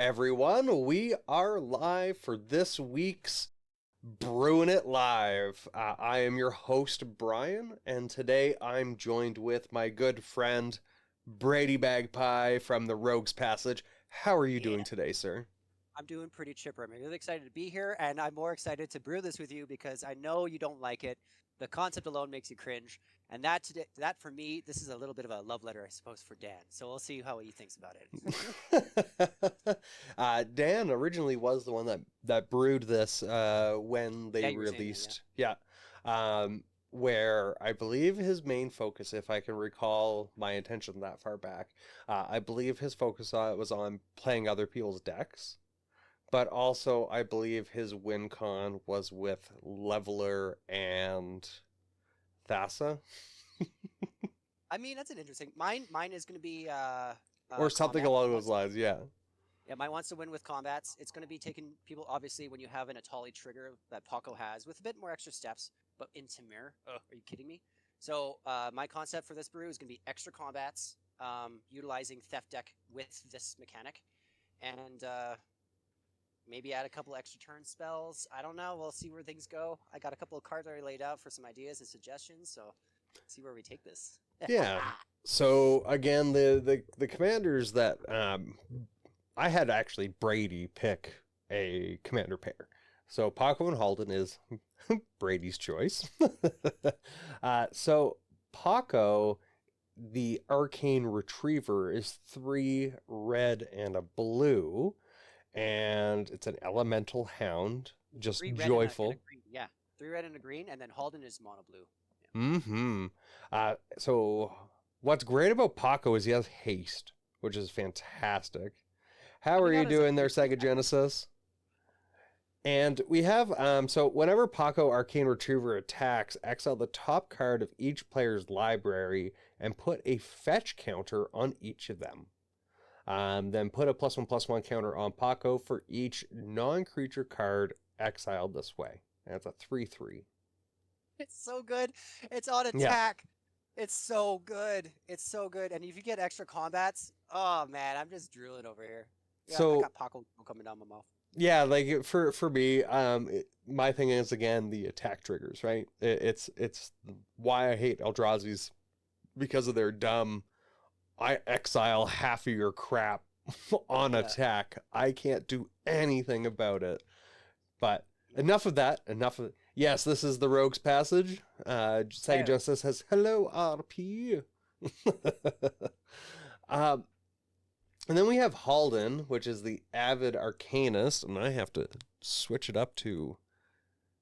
everyone. We are live for this week's Brewing It Live. I am your host, Brian, and today I'm joined with my good friend, Brady Magpie from the Rogues Passage. How are you doing today, sir? I'm doing pretty chipper. I'm really excited to be here, and I'm more excited to brew this with you because I know you don't like it. The concept alone makes you cringe, and that for me, this is a little bit of a love letter, I suppose, for Dan. So we'll see how he thinks about it. Dan originally was the one that brewed this when they released, where I believe his main focus, if I can recall my intention that far back, I believe his focus was on playing other people's decks. But also, I believe his win con was with Leveler and Thassa. I mean, that's an interesting. Mine is going to be or something along those lines. Yeah. Yeah, mine wants to win with combats. It's going to be taking people, obviously, when you have an Atali trigger that Pako has with a bit more extra steps, but into mirror. Are you kidding me? So my concept for this brew is going to be extra combats, utilizing Theft Deck with this mechanic, and maybe add a couple extra turn spells. I don't know. We'll see where things go. I got a couple of cards already laid out for some ideas and suggestions, so let's see where we take this. Yeah. So again, the commanders that I had actually Brady pick a commander pair. So Pako and Haldan is Brady's choice. So Pako, the Arcane Retriever, is 3 red and a blue. And it's an elemental hound, just joyful. Yeah, 3 red and a green, and then Haldan is mono blue. Yeah. Mm-hmm. So what's great about Pako is he has haste, which is fantastic. How are you doing there, Sega Genesis? And we have, so whenever Pako Arcane Retriever attacks, exile the top card of each player's library and put a fetch counter on each of them. Then put a +1/+1 counter on Pako for each non-creature card exiled this way. That's a 3/3. It's so good. It's on attack. Yeah. It's so good. It's so good. And if you get extra combats, oh man, I'm just drooling over here. Yeah, so I got Pako coming down my mouth. Yeah, like for me, my thing is again the attack triggers, right? It's why I hate Eldrazi's because of their dumb. I exile half of your crap on attack. I can't do anything about it. But enough of that. Yes, this is the Rogues Passage. Sega Genesis says, hello, RP. And then we have Haldan, which is the Avid Arcanist. And I have to switch it up to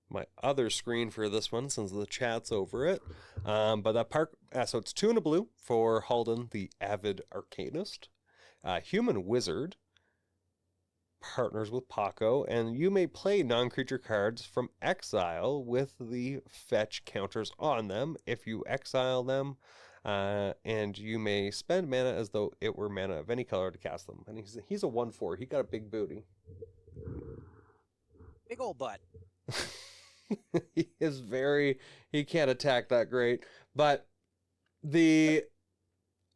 my other screen for this one since the chat's over it. But that part, so it's 2 and a blue for Haldan, the Avid Arcanist. Human Wizard partners with Pako, and you may play non-creature cards from exile with the fetch counters on them if you exile them, and you may spend mana as though it were mana of any color to cast them. And he's a 1/4. He got a big booty. Big old butt. He can't attack that great, but these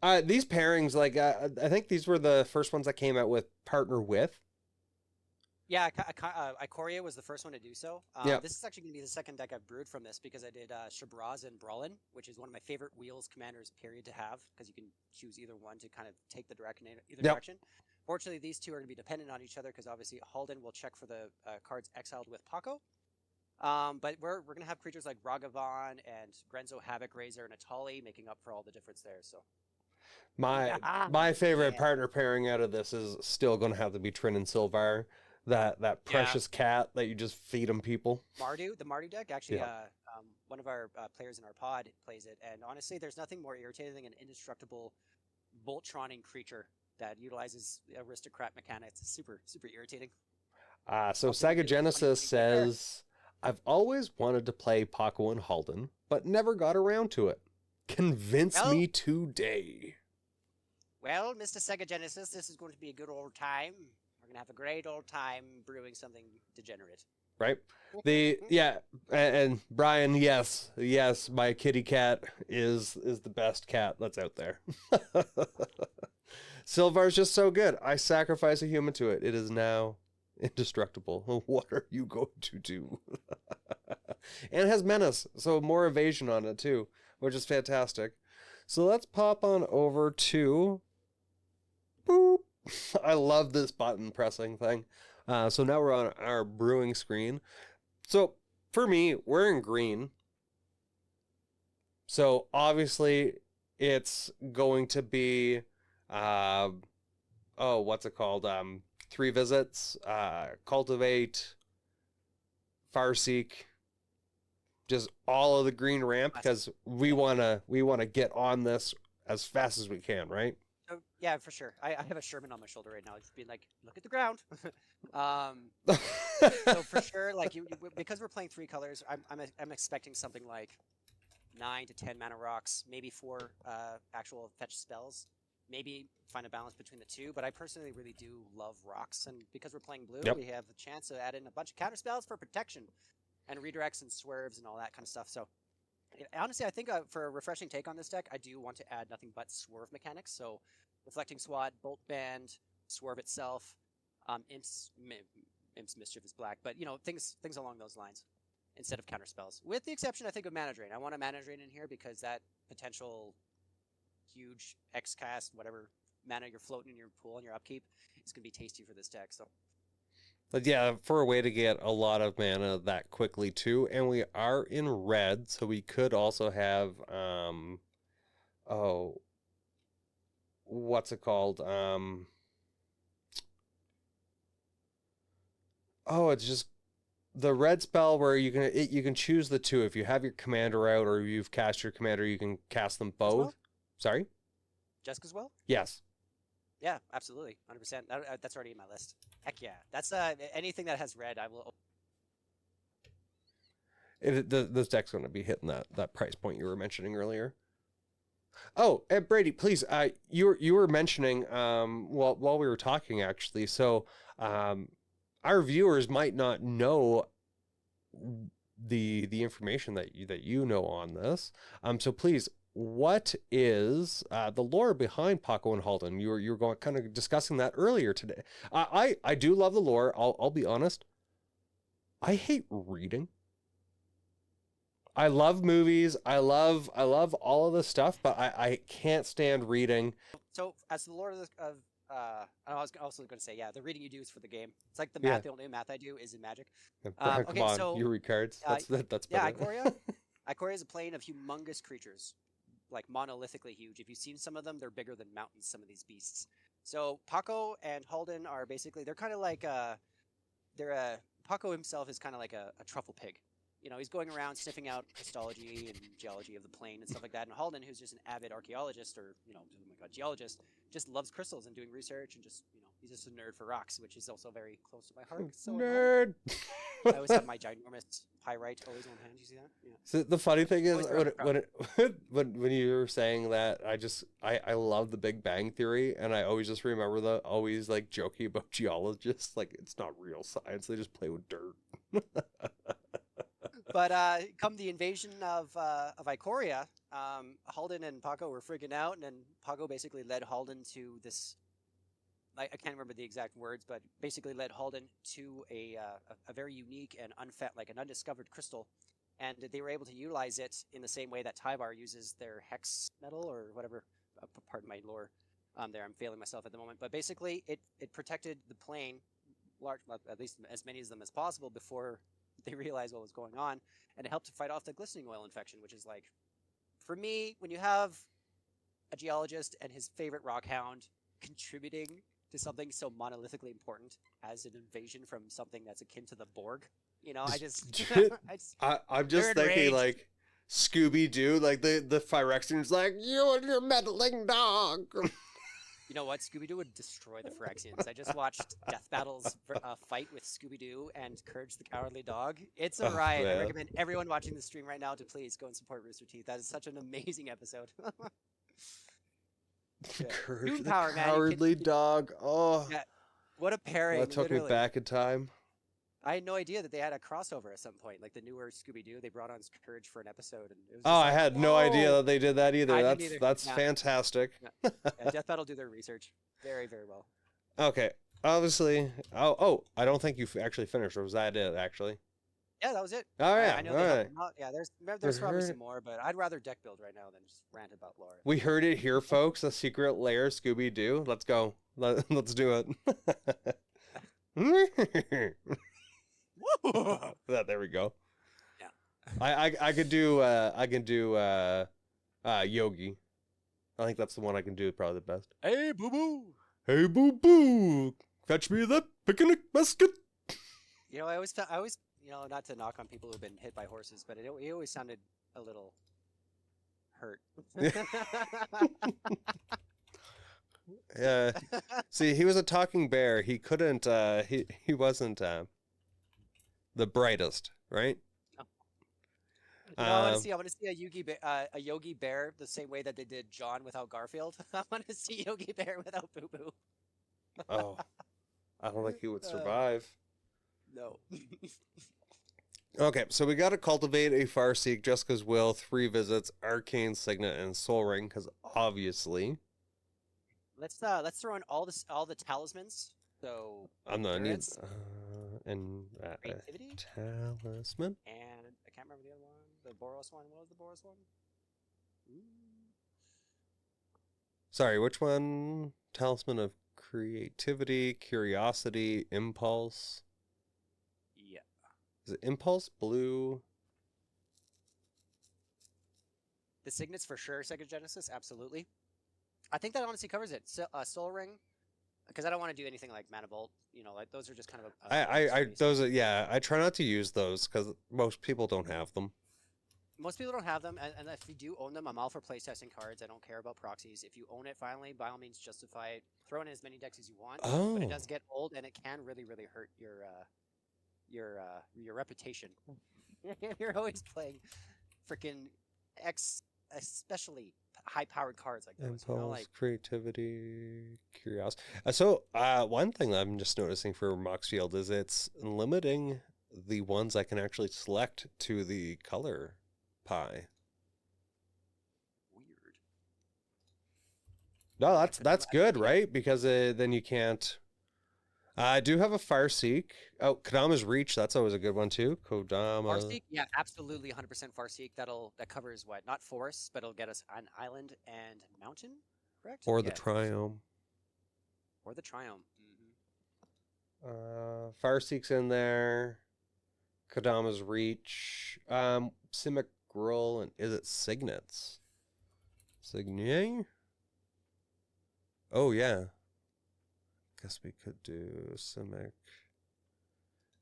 pairings, like I think these were the first ones that came out with partner with. Yeah, Ikoria was the first one to do so. This is actually going to be the second deck I've brewed from this because I did Shabraz and Brawlin, which is one of my favorite wheels commanders period to have because you can choose either one to kind of take the direction direction. Fortunately, these two are going to be dependent on each other because obviously Haldan will check for the cards exiled with Pako. But we're going to have creatures like Ragavan and Grenzo Havoc Razor and Atali making up for all the difference there. So my favorite partner pairing out of this is still going to have to be Trin and Sylvar, that precious cat that you just feed them people. Mardu, the Mardu deck, actually, one of our players in our pod plays it, and honestly, there's nothing more irritating than an indestructible Voltroning creature that utilizes aristocrat mechanics. It's super, super irritating. So Sega Genesis says, I've always wanted to play Pako and Haldan, but never got around to it. Convince me today. Well, Mr. Sega Genesis, this is going to be a good old time. We're going to have a great old time brewing something degenerate. Right? And Brian, yes, my kitty cat is the best cat that's out there. Sylvar's just so good. I sacrifice a human to it. It is now indestructible. What are you going to do? And it has menace, so more evasion on it too, which is fantastic. So let's pop on over to boop. I love this button pressing thing. So now we're on our brewing screen. So for me, we're in green. So obviously it's going to be, what's it called? 3 visits, cultivate, farseek, just all of the green ramp, because we wanna get on this as fast as we can, right? Oh, yeah, for sure. I have a Sherman on my shoulder right now. It's being like, look at the ground. So for sure, like because we're playing 3 colors, I'm expecting something like 9 to 10 mana rocks, maybe 4 actual fetch spells. Maybe find a balance between the 2, but I personally really do love rocks, and because we're playing blue, we have the chance to add in a bunch of counter spells for protection, and redirects and swerves and all that kind of stuff. So honestly, I think for a refreshing take on this deck, I do want to add nothing but swerve mechanics. So Reflecting Swat, Bolt Band, Swerve itself, Imp's Mischief is black, but things along those lines instead of counter spells. With the exception, I think, of Mana Drain. I want a Mana Drain in here because that potential huge X cast, whatever mana you're floating in your pool and your upkeep, is going to be tasty for this deck. So, but yeah, for a way to get a lot of mana that quickly too, and we are in red, so we could also have what's it called? It's just the red spell where you can choose the 2. If you have your commander out or you've cast your commander, you can cast them both. Well? Sorry? Jessica's Will? Yes. Yeah, absolutely. 100%. That's already in my list. Heck yeah. That's anything that has red, I will. This deck's going to be hitting that price point you were mentioning earlier. Oh, Brady, please. You were mentioning while we were talking, actually. So our viewers might not know the information that you know on this. So please, what is the lore behind Pako and Haldan? You were going kind of discussing that earlier today. I do love the lore. I'll be honest. I hate reading. I love movies. I love all of this stuff, but I can't stand reading. So as the lore of I was also going to say, yeah, the reading you do is for the game. It's like the math. The only math I do is in Magic. Brian, come on, so you read cards. That's better. Yeah, Ikoria. Ikoria is a plane of humongous creatures, like monolithically huge. If you've seen some of them, they're bigger than mountains. Some of these beasts. So Pako and Haldan are basically they're kind of like Pako himself is kind of like a truffle pig. He's going around sniffing out crystallology and geology of the plane and stuff like that. And Haldan, who's just an avid archaeologist or, geologist, just loves crystals and doing research and just, he's just a nerd for rocks, which is also very close to my heart. So nerd! I always have my ginormous pyrite always on hand. You see that? Yeah. So the funny thing is, when you were saying that, I love the Big Bang Theory, and I always just remember always like joking about geologists, like it's not real science; they just play with dirt. But come the invasion of Ikoria, Haldan and Pako were freaking out, and then Pako basically led Haldan to this. I can't remember the exact words, but basically led Haldan to a very unique and an undiscovered crystal, and they were able to utilize it in the same way that Tyvar uses their hex metal or whatever. Pardon my lore. There, I'm failing myself at the moment, but basically it protected the plane, at least as many of them as possible before they realized what was going on, and it helped to fight off the glistening oil infection, which is like, for me, when you have a geologist and his favorite rockhound contributing to something so monolithically important as an invasion from something that's akin to the Borg, I'm just thinking rage. Like Scooby-Doo, like the Phyrexian's like, you and your meddling dog. You know what? Scooby-Doo would destroy the Phyrexians. I just watched Death Battle's fight with Scooby-Doo and Courage the Cowardly Dog. It's a riot. I recommend everyone watching the stream right now to please go and support Rooster Teeth. That is such an amazing episode. Courage the Cowardly Dog. Oh, yeah. What a pairing. That took me back in time. I had no idea that they had a crossover at some point. Like the newer Scooby Doo, they brought on Courage for an episode, and it was Oh, just I like, had no idea whoa! that they did that either. I didn't That's either. that's Yeah, fantastic. yeah, yeah. Death Battle do their research very, very well. Okay, obviously. Oh, I don't think you actually finished. Or was that it? Actually. Yeah, that was it. Oh yeah. I know All they right. helped. Yeah, there's We probably heard, some more, but I'd rather deck build right now than just rant about lore. we heard it here, folks. The secret lair, Scooby Doo. Let's go. Let's do it. There we go. Yeah. I could do Yogi. I think that's the one I can do probably the best. Hey, boo boo. Hey boo boo, fetch me that picnic basket. You know, I always, you know, not to knock on people who've been hit by horses, but it always sounded a little hurt. Yeah. See, he was a talking bear. He couldn't. He wasn't the brightest, right? You know, I want to see a Yogi Bear the same way that they did John without Garfield. I want to see Yogi Bear without Boo Boo. Oh, I don't think he would survive. No. Okay, so we got to cultivate a Farseek, Jessica's Will, 3 visits, Arcane Signet, and Soul Ring, because obviously Let's throw in all the talismans. So I'm gonna need endurance, creativity, talisman. and I can't remember the other one. The Boros one. What was the Boros one? Ooh. Sorry, which one? Talisman of creativity, curiosity, impulse. Yeah. Is it impulse? Blue. The signets for sure. Sega Genesis, absolutely. I think that honestly covers it. So, Soul Ring, because I don't want to do anything like Mana Bolt. You know, like those are just kind of Those are, yeah, I try not to use those because most people don't have them. Most people don't have them, and if you do own them, I'm all for playtesting cards. I don't care about proxies. If you own it finally, by all means, justify it. Throw in as many decks as you want. Oh. But it does get old, and it can really, really hurt your reputation. You're always playing freaking especially high-powered cards like those. Impulse, You know, like creativity, curiosity. So, one thing that I'm just noticing for Moxfield is it's limiting the ones I can actually select to the color pie. weird. No, that's good, right? Because then you can't. I do have a Farseek. Oh, Kodama's Reach. That's always a good one too. Kodama. Farseek, yeah, absolutely, 100% Farseek. That covers what? Not forests, but it'll get us an island and mountain, correct? Or Yeah, the Triome. Or the Triome. Mm-hmm. Farseek's in there. Kodama's Reach. Simic Gruul, and is it Signets? Signet? Oh yeah. Guess we could do Simic.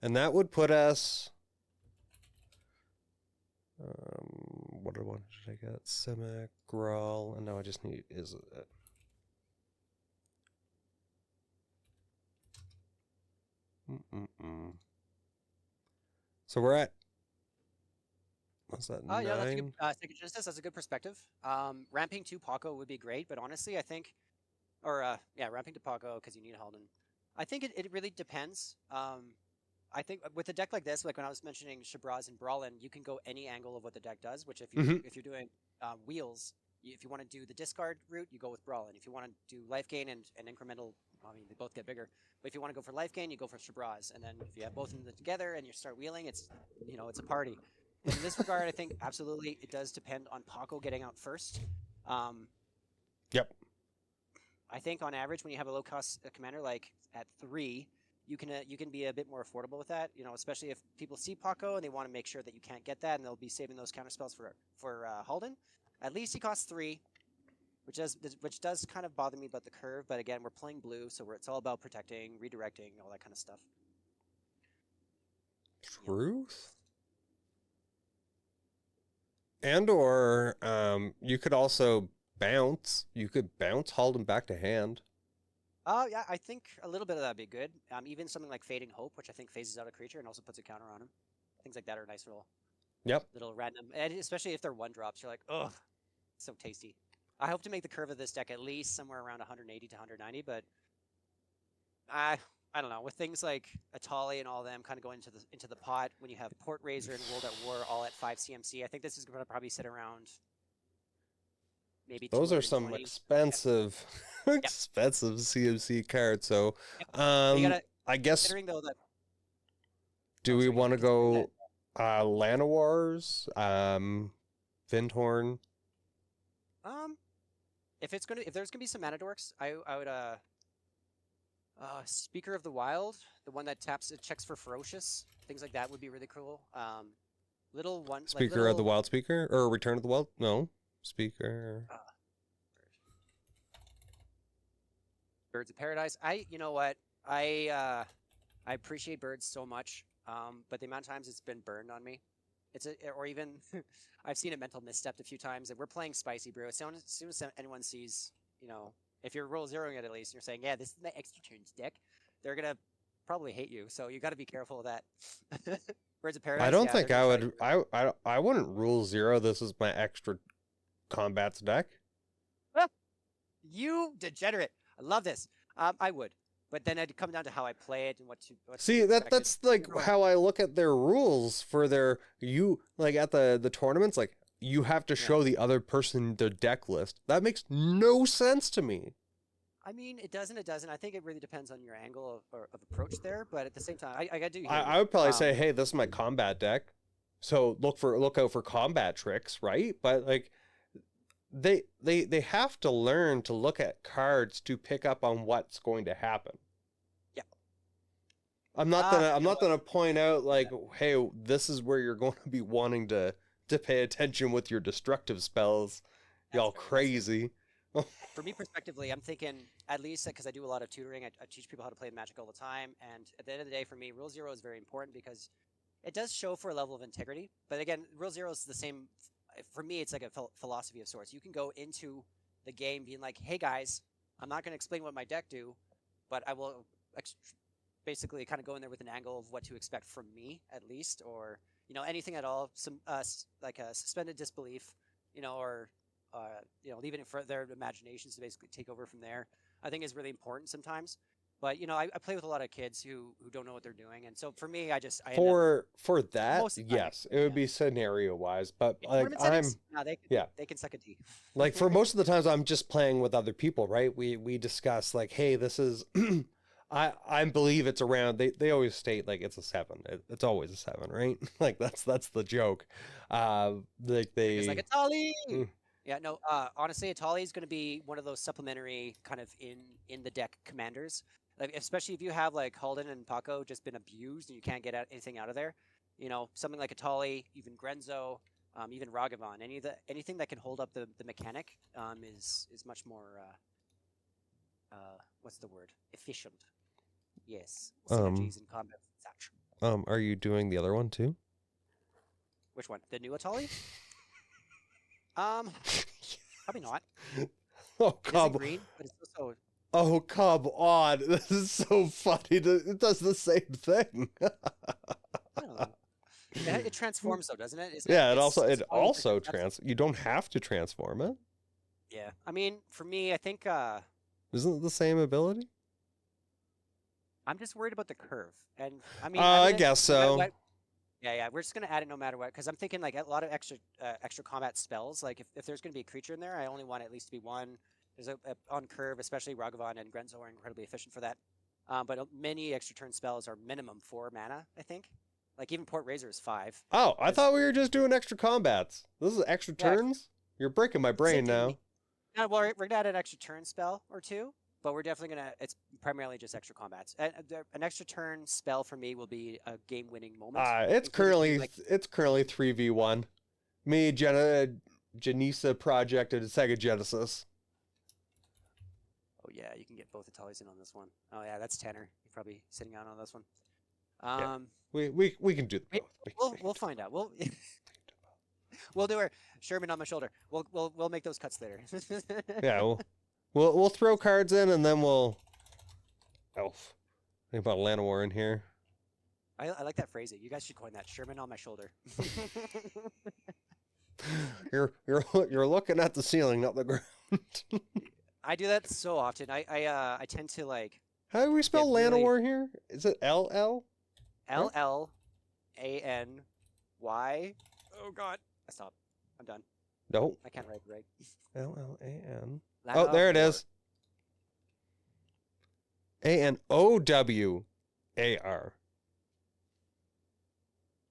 And that would put us. What one did I get? Simic, Gruul, and now I just need is it. So we're at. What's that? Oh, yeah, that's a good 9? Sega Genesis. That's a good perspective. Ramping to Pako would be great, but honestly, I think, ramping to Pako because you need Haldan. I think it really depends. I think with a deck like this, like when I was mentioning Shabraz and Brawlin, you can go any angle of what the deck does. Which if you're doing wheels, if you want to do the discard route, you go with Brawlin. If you want to do life gain and incremental, I mean they both get bigger. But if you want to go for life gain, you go for Shabraz. And then if you have both of them together and you start wheeling, it's it's a party. In this regard, I think absolutely it does depend on Pako getting out first. Yep. I think on average, when you have a low cost commander like at 3, you can be a bit more affordable with that. Especially if people see Pako and they want to make sure that you can't get that, and they'll be saving those counter spells for Haldan. At least he costs 3, which does kind of bother me about the curve. But again, we're playing blue, so it's all about protecting, redirecting, all that kind of stuff. Truth. And or you could also bounce. You could bounce Haldan back to hand. Yeah, I think a little bit of that would be good. Even something like Fading Hope, which I think phases out a creature and also puts a counter on him. Things like that are nice little random, and especially if they're 1-drops, you're like, ugh, so tasty. I hope to make the curve of this deck at least somewhere around 180 to 190, but I don't know, with things like Atali and all them kind of going into the pot, when you have Port Razor and World at War all at 5 CMC, I think this is going to probably sit around maybe Those are some 220. expensive, Yep. expensive CMC cards. So, Yep. But you gotta, I guess, considering though that. do Oh, we sorry, want to continue that. go Llanowars, Vindhorn? If there's gonna be some mana dorks, I would Speaker of the Wild, the one that it checks for ferocious, things like that would be really cool. Little one like Speaker of the little Wild Speaker? Or Return of the Wild? No. Speaker. Birds of Paradise. You know what? I appreciate birds so much, but the amount of times it's been burned on me, or even I've seen it mental misstepped a few times. And we're playing spicy brew. As soon as anyone sees, if you're roll zeroing it at least, and you're saying, yeah, this is my extra turns deck, they're gonna probably hate you. So you got to be careful of that. Birds of Paradise. I don't Yeah, think they're I gonna would. I wouldn't rule zero. This is my extra combats deck. You degenerate. I love this. I would, but then it'd come down to how I play it and what See, that's like how I look at their rules for their like at the tournaments. Like you have to show the other person their deck list. That makes no sense to me. I mean, it doesn't. It doesn't. I think it really depends on your angle of approach there. But at the same time, I do. I would probably say, hey, this is my combat deck, so look out for combat tricks, right? But like they have to learn to look at cards to pick up on what's going to happen. Yeah. I'm not gonna point out like, hey, this is where you're going to be wanting to pay attention with your destructive spells. Y'all crazy. For me, prospectively, I'm thinking at least because I do a lot of tutoring. I teach people how to play Magic all the time, and at the end of the day, for me, Rule Zero is very important because it does show for a level of integrity. But again, Rule Zero is the same. For me, it's like a philosophy of sorts. You can go into the game being like, "Hey guys, I'm not going to explain what my deck do, but I will basically kind of go in there with an angle of what to expect from me, at least, or anything at all. Some like a suspended disbelief, or leaving it for their imaginations to basically take over from there. I think is really important sometimes. But I play with a lot of kids who don't know what they're doing, and so for me, I for that, yes, it would be scenario wise, but like they can suck a D. Like for most of the times, I'm just playing with other people, right? We discuss like, hey, this is, I believe it's around. They always state like it's a 7. It's always a 7, right? Like that's the joke. Like it's like Atali. Yeah, no. Honestly, Atali is going to be one of those supplementary kind of in the deck commanders. Like, especially if you have like Haldan and Pako just been abused and you can't get anything out of there. Something like Atali, even Grenzo, even Ragavan. Anything that can hold up the mechanic is much more what's the word? Efficient. Yes. Synergies in combat. Such. Are you doing the other one too? Which one? The new Atali? Probably not. Oh, come green, but it's also. Oh, come on! This is so funny. It does the same thing. It transforms though, doesn't it? It also trans. You don't have to transform it. Yeah, I mean, for me, I think. Isn't it the same ability? I'm just worried about the curve, and I mean. I guess so. Yeah, we're just gonna add it no matter what, because I'm thinking like a lot of extra combat spells. Like if there's gonna be a creature in there, I only want at least to be one. There's a on curve, especially Ragavan and Grenzo are incredibly efficient for that. But many extra turn spells are minimum 4 mana, I think. Like even Port Razor is 5. Oh, I thought we were just doing extra combats. This is extra turns? You're breaking my brain now. Yeah, well, we're gonna add an extra turn spell or two, but we're definitely gonna. It's primarily just extra combats. An extra turn spell for me will be a game-winning moment. It's currently 3v1. Me, Janisa Project, and Sega Genesis. Oh yeah, you can get both Atalis in on this one. Oh yeah, that's Tanner. You're probably sitting out on this one. We can do both. We'll find out. We'll do our Sherman on my shoulder. We'll make those cuts later. Yeah, we'll throw cards in and then we'll. Elf. Think about Llanowar in here. I like that phrasing. You guys should coin that. Sherman on my shoulder. You're looking at the ceiling, not the ground. I do that so often. I tend to like How do we spell It really Llanowar here? Is it LL? LLANY. Oh God. I stop. I'm done. No. I can't write right. LLAN. Lana Oh, there it War. is. ANOWAR.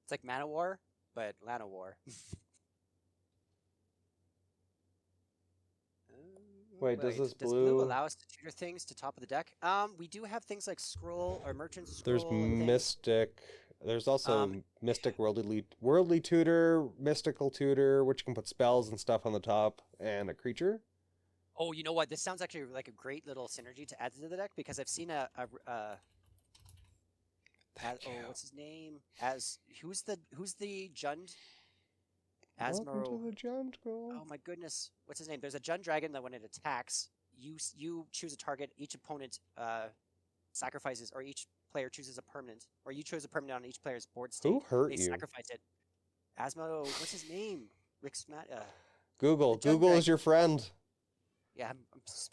It's like Manowar, but Lana War. Wait, does this Does blue allow us to tutor things to top of the deck? We do have things like scroll or merchant There's scroll and things. Mystic. There's also Um, Mystic Worldly Tutor, Mystical Tutor, which can put spells and stuff on the top, and a creature. Oh, you know what? This sounds actually like a great little synergy to add to the deck because I've seen what's his name? Who's the Jund? Welcome to Asmo. the jungle. Oh my goodness, what's his name? There's a Jund dragon that when it attacks, you choose a target. Each opponent sacrifices, or each player chooses a permanent, or you choose a permanent on each player's board state. Who hurt They you? sacrifice it. Asmo, what's his name? Google. the Jund Google is dragon. your friend. Yeah,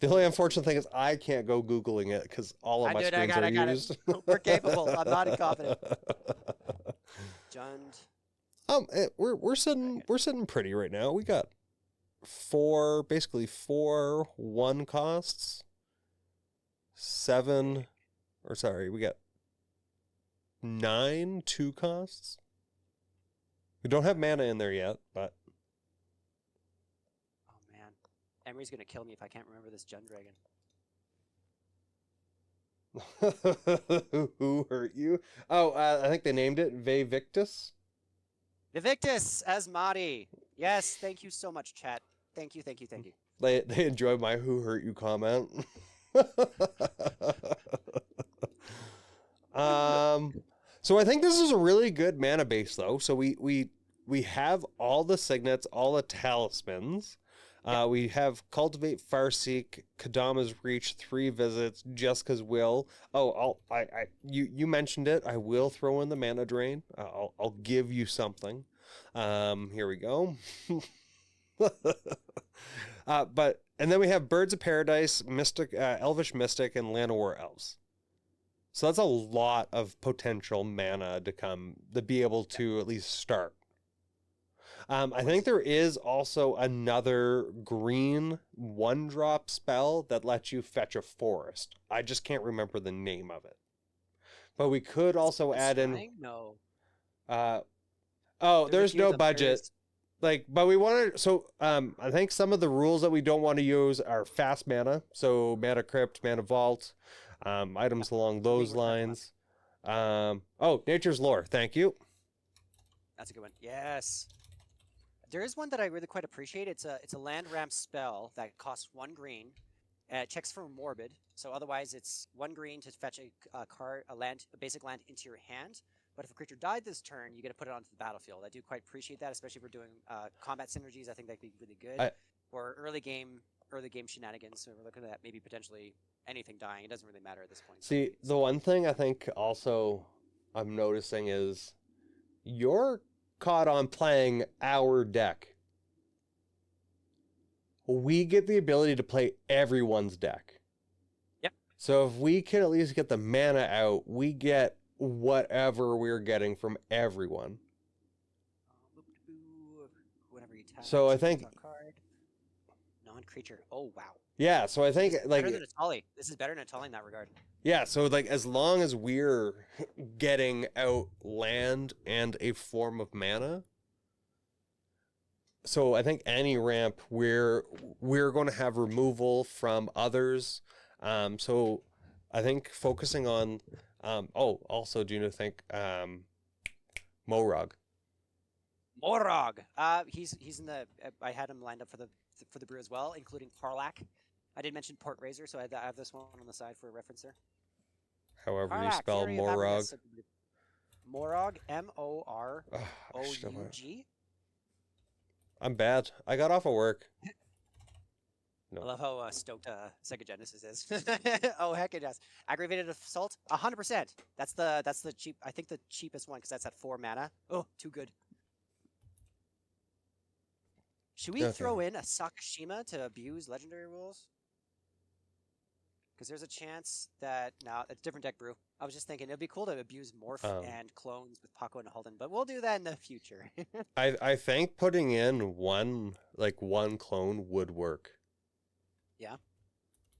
The only unfortunate thing is I can't go Googling it because all of my screens are used. We're capable. I'm not incompetent. Jund. We're sitting pretty right now. We got basically four 1 costs, 7, or sorry, we got 9 2 costs. We don't have mana in there yet, but Oh man, Emery's gonna kill me if I can't remember this Jund dragon. who hurt you? Oh, I think they named it Vevictus. Evictus Asmati. Yes, thank you so much, chat. Thank you. They enjoyed my "Who hurt you" comment. So I think this is a really good mana base, though. So we have all the signets, all the talismans. We have Cultivate, Farseek, Kadama's Reach, 3 visits, Jessica's Will. Oh, you mentioned it. I will throw in the mana drain. I'll give you something. Here we go. And then we have Birds of Paradise, Mystic, Elvish Mystic, and Llanowar Elves. So that's a lot of potential mana to be able to at least start. I think there is also another green 1-drop spell that lets you fetch a forest. I just can't remember the name of it. But we could also add in. No. There's no budget. But we want to. So I think some of the rules that we don't want to use are fast mana. So Mana Crypt, Mana Vault, items along those lines. Nature's Lore. Thank you. That's a good one. Yes. There is one that I really quite appreciate. It's a land ramp spell that costs 1 green. It checks for morbid, so otherwise it's 1 green to fetch a basic land into your hand. But if a creature died this turn, you get to put it onto the battlefield. I do quite appreciate that, especially if we're doing combat synergies. I think that'd be really good. Or early game shenanigans. So we're looking at maybe potentially anything dying. It doesn't really matter at this point. See, the one thing I think also I'm noticing is you're caught on playing our deck. We get the ability to play everyone's deck. Yep. So if we can at least get the mana out, we get whatever we're getting from everyone. Whenever you tap, so I think non-creature. Oh wow. Yeah, so I think better than Atali. This is better than Atali in that regard. Yeah, so as long as we're getting out land and a form of mana, so I think any ramp we're going to have removal from others. So I think focusing on also do you think Morog? Morog. He's in the. I had him lined up for the brew as well, including Parlak. I did mention Port Razor, so I have this one on the side for a reference there. However Parlak, you spell Morog. Morog, Moroug. I'm bad. I got off of work. No. I love how stoked Sega Genesis is. Oh heck it does. Aggravated Assault, 100%. That's the cheap. I think the cheapest one because that's at 4 mana. Oh, too good. Should we throw in a Sakashima to abuse legendary rules? Because there's a chance that now it's different deck brew. I was just thinking it'd be cool to abuse morph and clones with Pako and Haldan, but we'll do that in the future. I think putting in one clone would work. Yeah.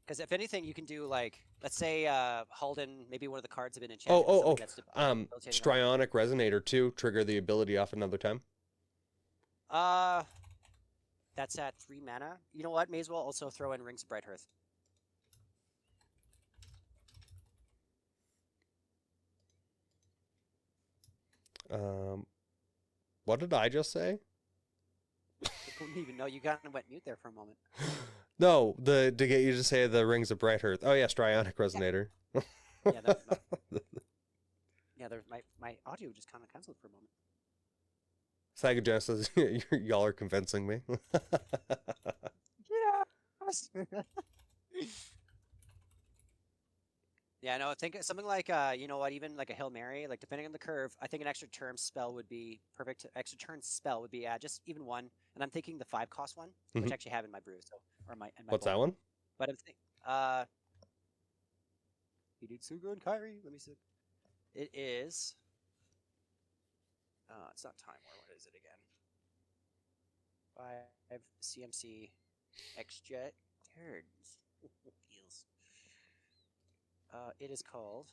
Because if anything, you can do like, let's say Haldan, maybe one of the cards have been enchanted. Strionic Resonator too. Trigger the ability off another time. That's at 3 mana. You know what? May as well also throw in Rings of Bright Hearth. What did I just say? I didn't even know you got went mute there for a moment. No, to get you to say the Rings of Bright Hearth. Oh yeah, Strionic Resonator. Yeah, my audio just kind of canceled for a moment. Psychogenesis, y'all are convincing me. Yeah. Yeah, no, I think something like, you know what, even like a Hail Mary, like depending on the curve, I think an extra turn spell would be perfect. Extra turn spell would be just even one. And I'm thinking the 5-cost one, which I actually have in my brew. So, or my What's that one? But I'm thinking, you did so good, Kyrie. Let me see. It is, it's not Time War. What is it again? 5 CMC X-Jet turns. Feels. It is called.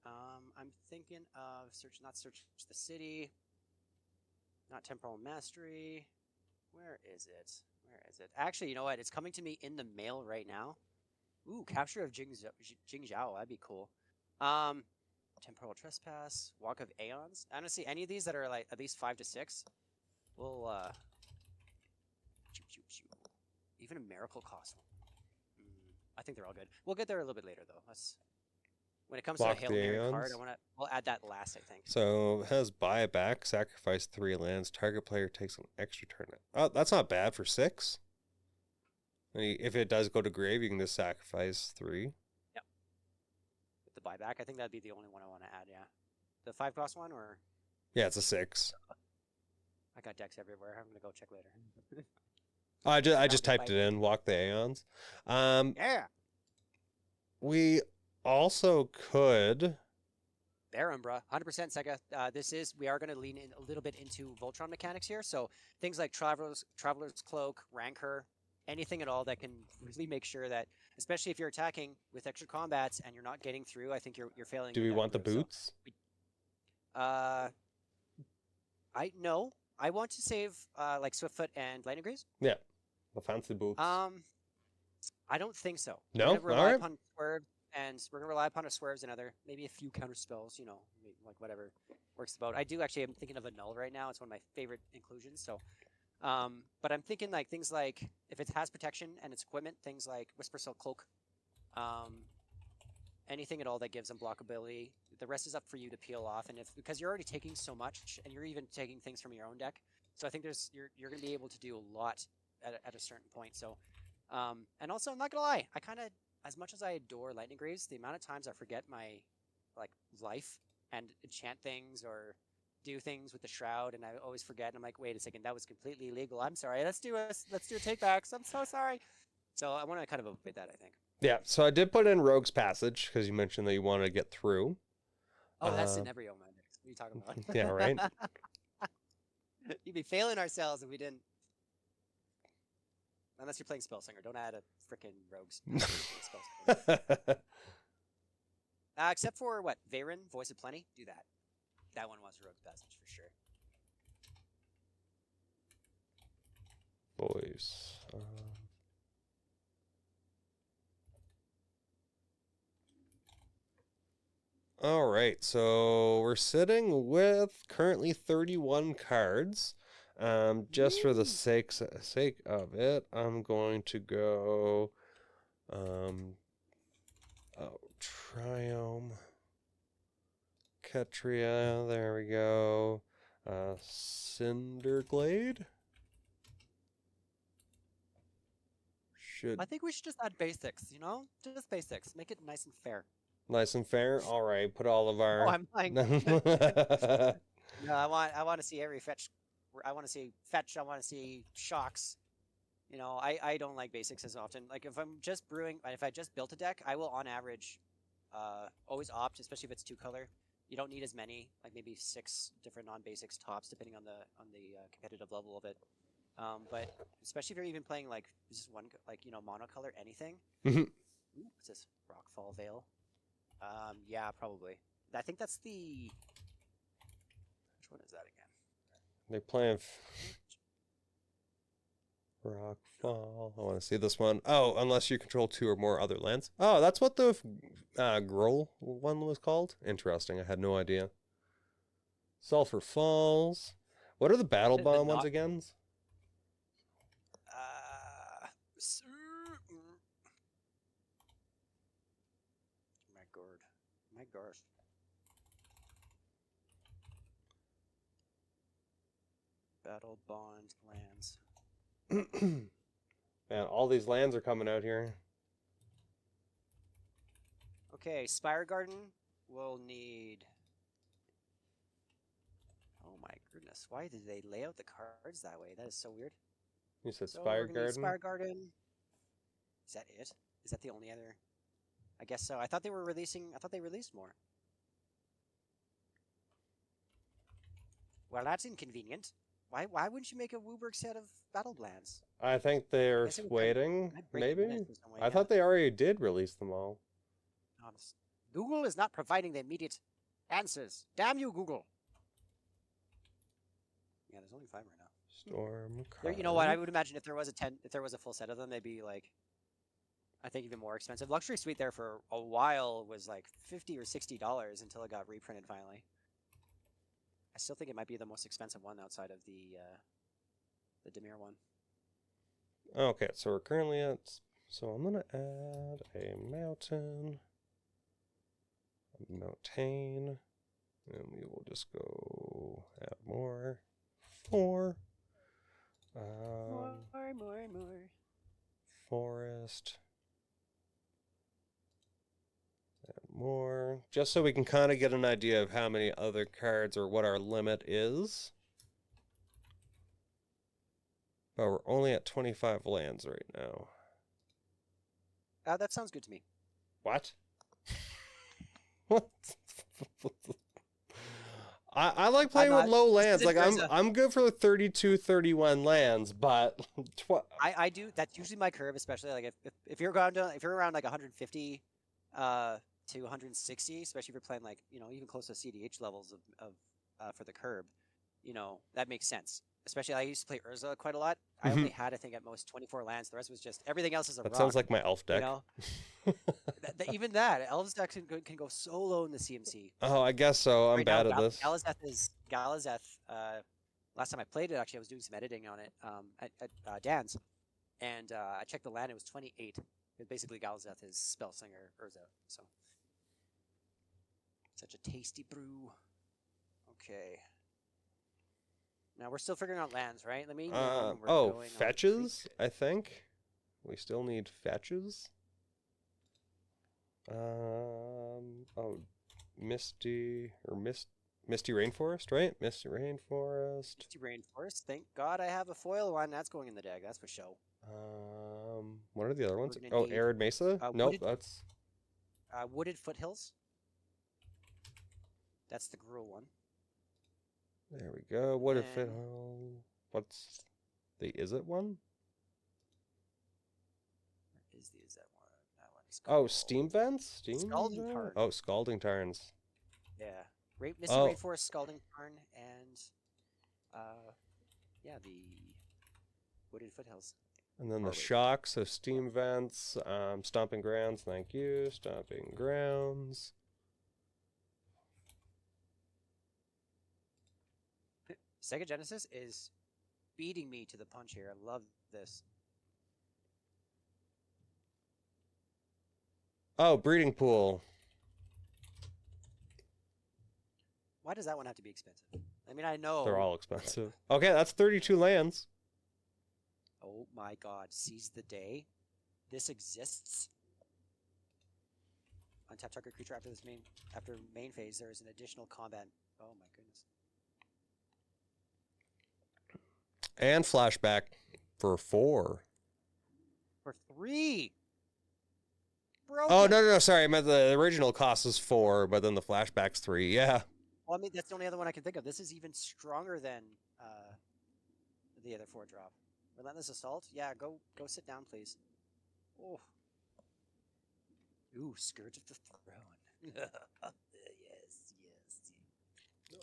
I'm thinking of not Search the City, not Temporal Mastery. Where is it? Actually, you know what? It's coming to me in the mail right now. Ooh, Capture of Jingzhou. That'd be cool. Temporal Trespass, Walk of Aeons. Honestly, any of these that are like at least 5 to 6, we'll even a Miracle cost one. I think they're all good. We'll get there a little bit later, though. When it comes to a Hail Mary card, we'll add that last, I think. So it has buyback, sacrifice 3 lands. Target player takes an extra turn. Oh, that's not bad for 6. If it does go to grave, you can just sacrifice 3. Yep. With the buyback, I think that'd be the only one I want to add. Yeah, the 5-cost one, or yeah, it's a 6. I got decks everywhere. I'm gonna go check later. I just typed it in. Walk the Aeons. Yeah. We also could. Bear Umbra, 100% Sega. We are going to lean in a little bit into Voltron mechanics here. So things like Traveler's Cloak, Rancor, anything at all that can really make sure that, especially if you're attacking with extra combats and you're not getting through, I think you're failing. Do we want the boots? So I want to save like Swiftfoot and Lightning Greaves. Yeah, the fancy boots. I don't think so. No, we're gonna rely upon swerve, and we're gonna rely upon our swerves and maybe a few counter spells. You know, like whatever works the boat. I'm thinking of a null right now. It's one of my favorite inclusions. So, but I'm thinking like things like if it has protection and it's equipment, things like Whisper Silk Cloak, anything at all that gives unblockability. The rest is up for you to peel off, and because you're already taking so much, and you're even taking things from your own deck, so I think you're going to be able to do a lot at a certain point. So, and also I'm not gonna lie, I kind of, as much as I adore Lightning Greaves, the amount of times I forget my life and enchant things or do things with the shroud, and I always forget, and I'm like, wait a second, that was completely illegal. I'm sorry. Let's do a takebacks. I'm so sorry. So I want to kind of avoid that, I think. Yeah, so I did put in Rogue's Passage because you mentioned that you wanted to get through. Oh, that's in every Omen. What are you talking about? Yeah, right? You'd be failing ourselves if we didn't. Unless you're playing Spellsinger. Don't add a freaking Rogue's Spellsinger. Except for, what, Veyron, Voice of Plenty? Do that. That one was Rogue's Passage for sure. Voice. All right, so we're sitting with currently 31 cards. Just for the sake of it, I'm going to go Triome, Ketria, there we go. Cinderglade. I think we should just add basics, Just basics. Make it nice and fair. Nice and fair. All right, put all of our. Oh, I'm lying. No, I want to see every fetch. I want to see fetch. I want to see shocks. You know, I don't like basics as often. Like if I'm just brewing, if I just built a deck, I will on average always opt, especially if it's 2-color. You don't need as many, like maybe 6 different non-basics tops, depending on the competitive level of it. But especially if you're even playing like just one, like monocolor anything. Mhm. Ooh, what's this? Rockfall Vale. Yeah, probably. I think that's the. Which one is that again? They're playing Rockfall. I want to see this one. Oh, unless you control 2 or more other lands. Oh, that's what the Groll one was called? Interesting. I had no idea. Sulphur Falls. What are the Battle The Bomb ones not. again? My god. My gosh. Battle Bond lands. Man, all these lands are coming out here. Okay, Spire Garden will need. Oh my goodness! Why did they lay out the cards that way? That is so weird. You said So Spire we're gonna need Garden? Spire Garden. Is that it? Is that the only other? I guess so. I thought they were releasing. I thought they released more. Well, that's inconvenient. Why wouldn't you make a Wooburg set of battle plans? I think they're Guess it would waiting, might break the maybe? minute in some way, I yeah. thought they already did release them all. Honest. Google is not providing the immediate answers. Damn you, Google. Yeah, there's only 5 right now. Storm There, you know what? I would imagine if there was a full set of them, they'd be like, I think even more expensive. Luxury Suite there for a while was like $50 or $60 until it got reprinted finally. I still think it might be the most expensive one outside of the Demir one. Okay, so we're currently at... So I'm going to add a mountain. A mountain. And we will just go add more. 4. More. Forest. Add more. Just so we can kind of get an idea of how many other cards or what our limit is. But we're only at 25 lands right now. That sounds good to me. What? What? I like playing with low lands. Like I'm good for 32, 31 lands, but I do. That's usually my curve, especially like if you're around like 150 to 160, especially if you're playing like even close to CDH levels of for the curb, that makes sense. Especially I used to play Urza quite a lot. I only had I think at most 24 lands. The rest was just everything else is a rock. That sounds like my elf deck. Even that elves deck can go so low in the CMC. Oh, I guess so. I'm bad at this. Galazeth. Last time I played it, actually, I was doing some editing on it at Dan's, and I checked the land. It was 28. It basically Galazeth is Spellslinger Urza. So such a tasty brew. Okay. Now we're still figuring out lands, right? Let me. Fetches. I think we still need fetches. Misty Rainforest, right? Misty Rainforest. Misty Rainforest. Thank God I have a foil one. That's going in the deck. That's for show. What are the other ones? Oh, Arid Mesa. Nope, that's Wooded Foothills. That's the Gruul one. There we go. Wooded Foothills. What's the Is It one? Where is the Is It one? That one's Steam Vents? Scalding Tarn. Oh, Scalding Tarns. Yeah. Misty Rainforest, Scalding Tarn, and the Wooded Foothills. And then the Shock, so Steam Vents, Stomping Grounds, thank you. Stomping Grounds. Sega Genesis is beating me to the punch here. I love this. Oh, Breeding Pool. Why does that one have to be expensive? I mean, I know. They're all expensive. Okay, that's 32 lands. Oh my god, seize the day. This exists. Untap target creature after main phase, there is an additional combat. Oh my goodness. And flashback for 4. For 3. Oh, Broken. no. Sorry. I meant the original cost is 4, but then the flashback's 3. Yeah. Well, I mean, that's the only other one I can think of. This is even stronger than the other 4 drop. Relentless Assault? Yeah, go sit down, please. Oh. Ooh, Scourge of the Throne. Yes.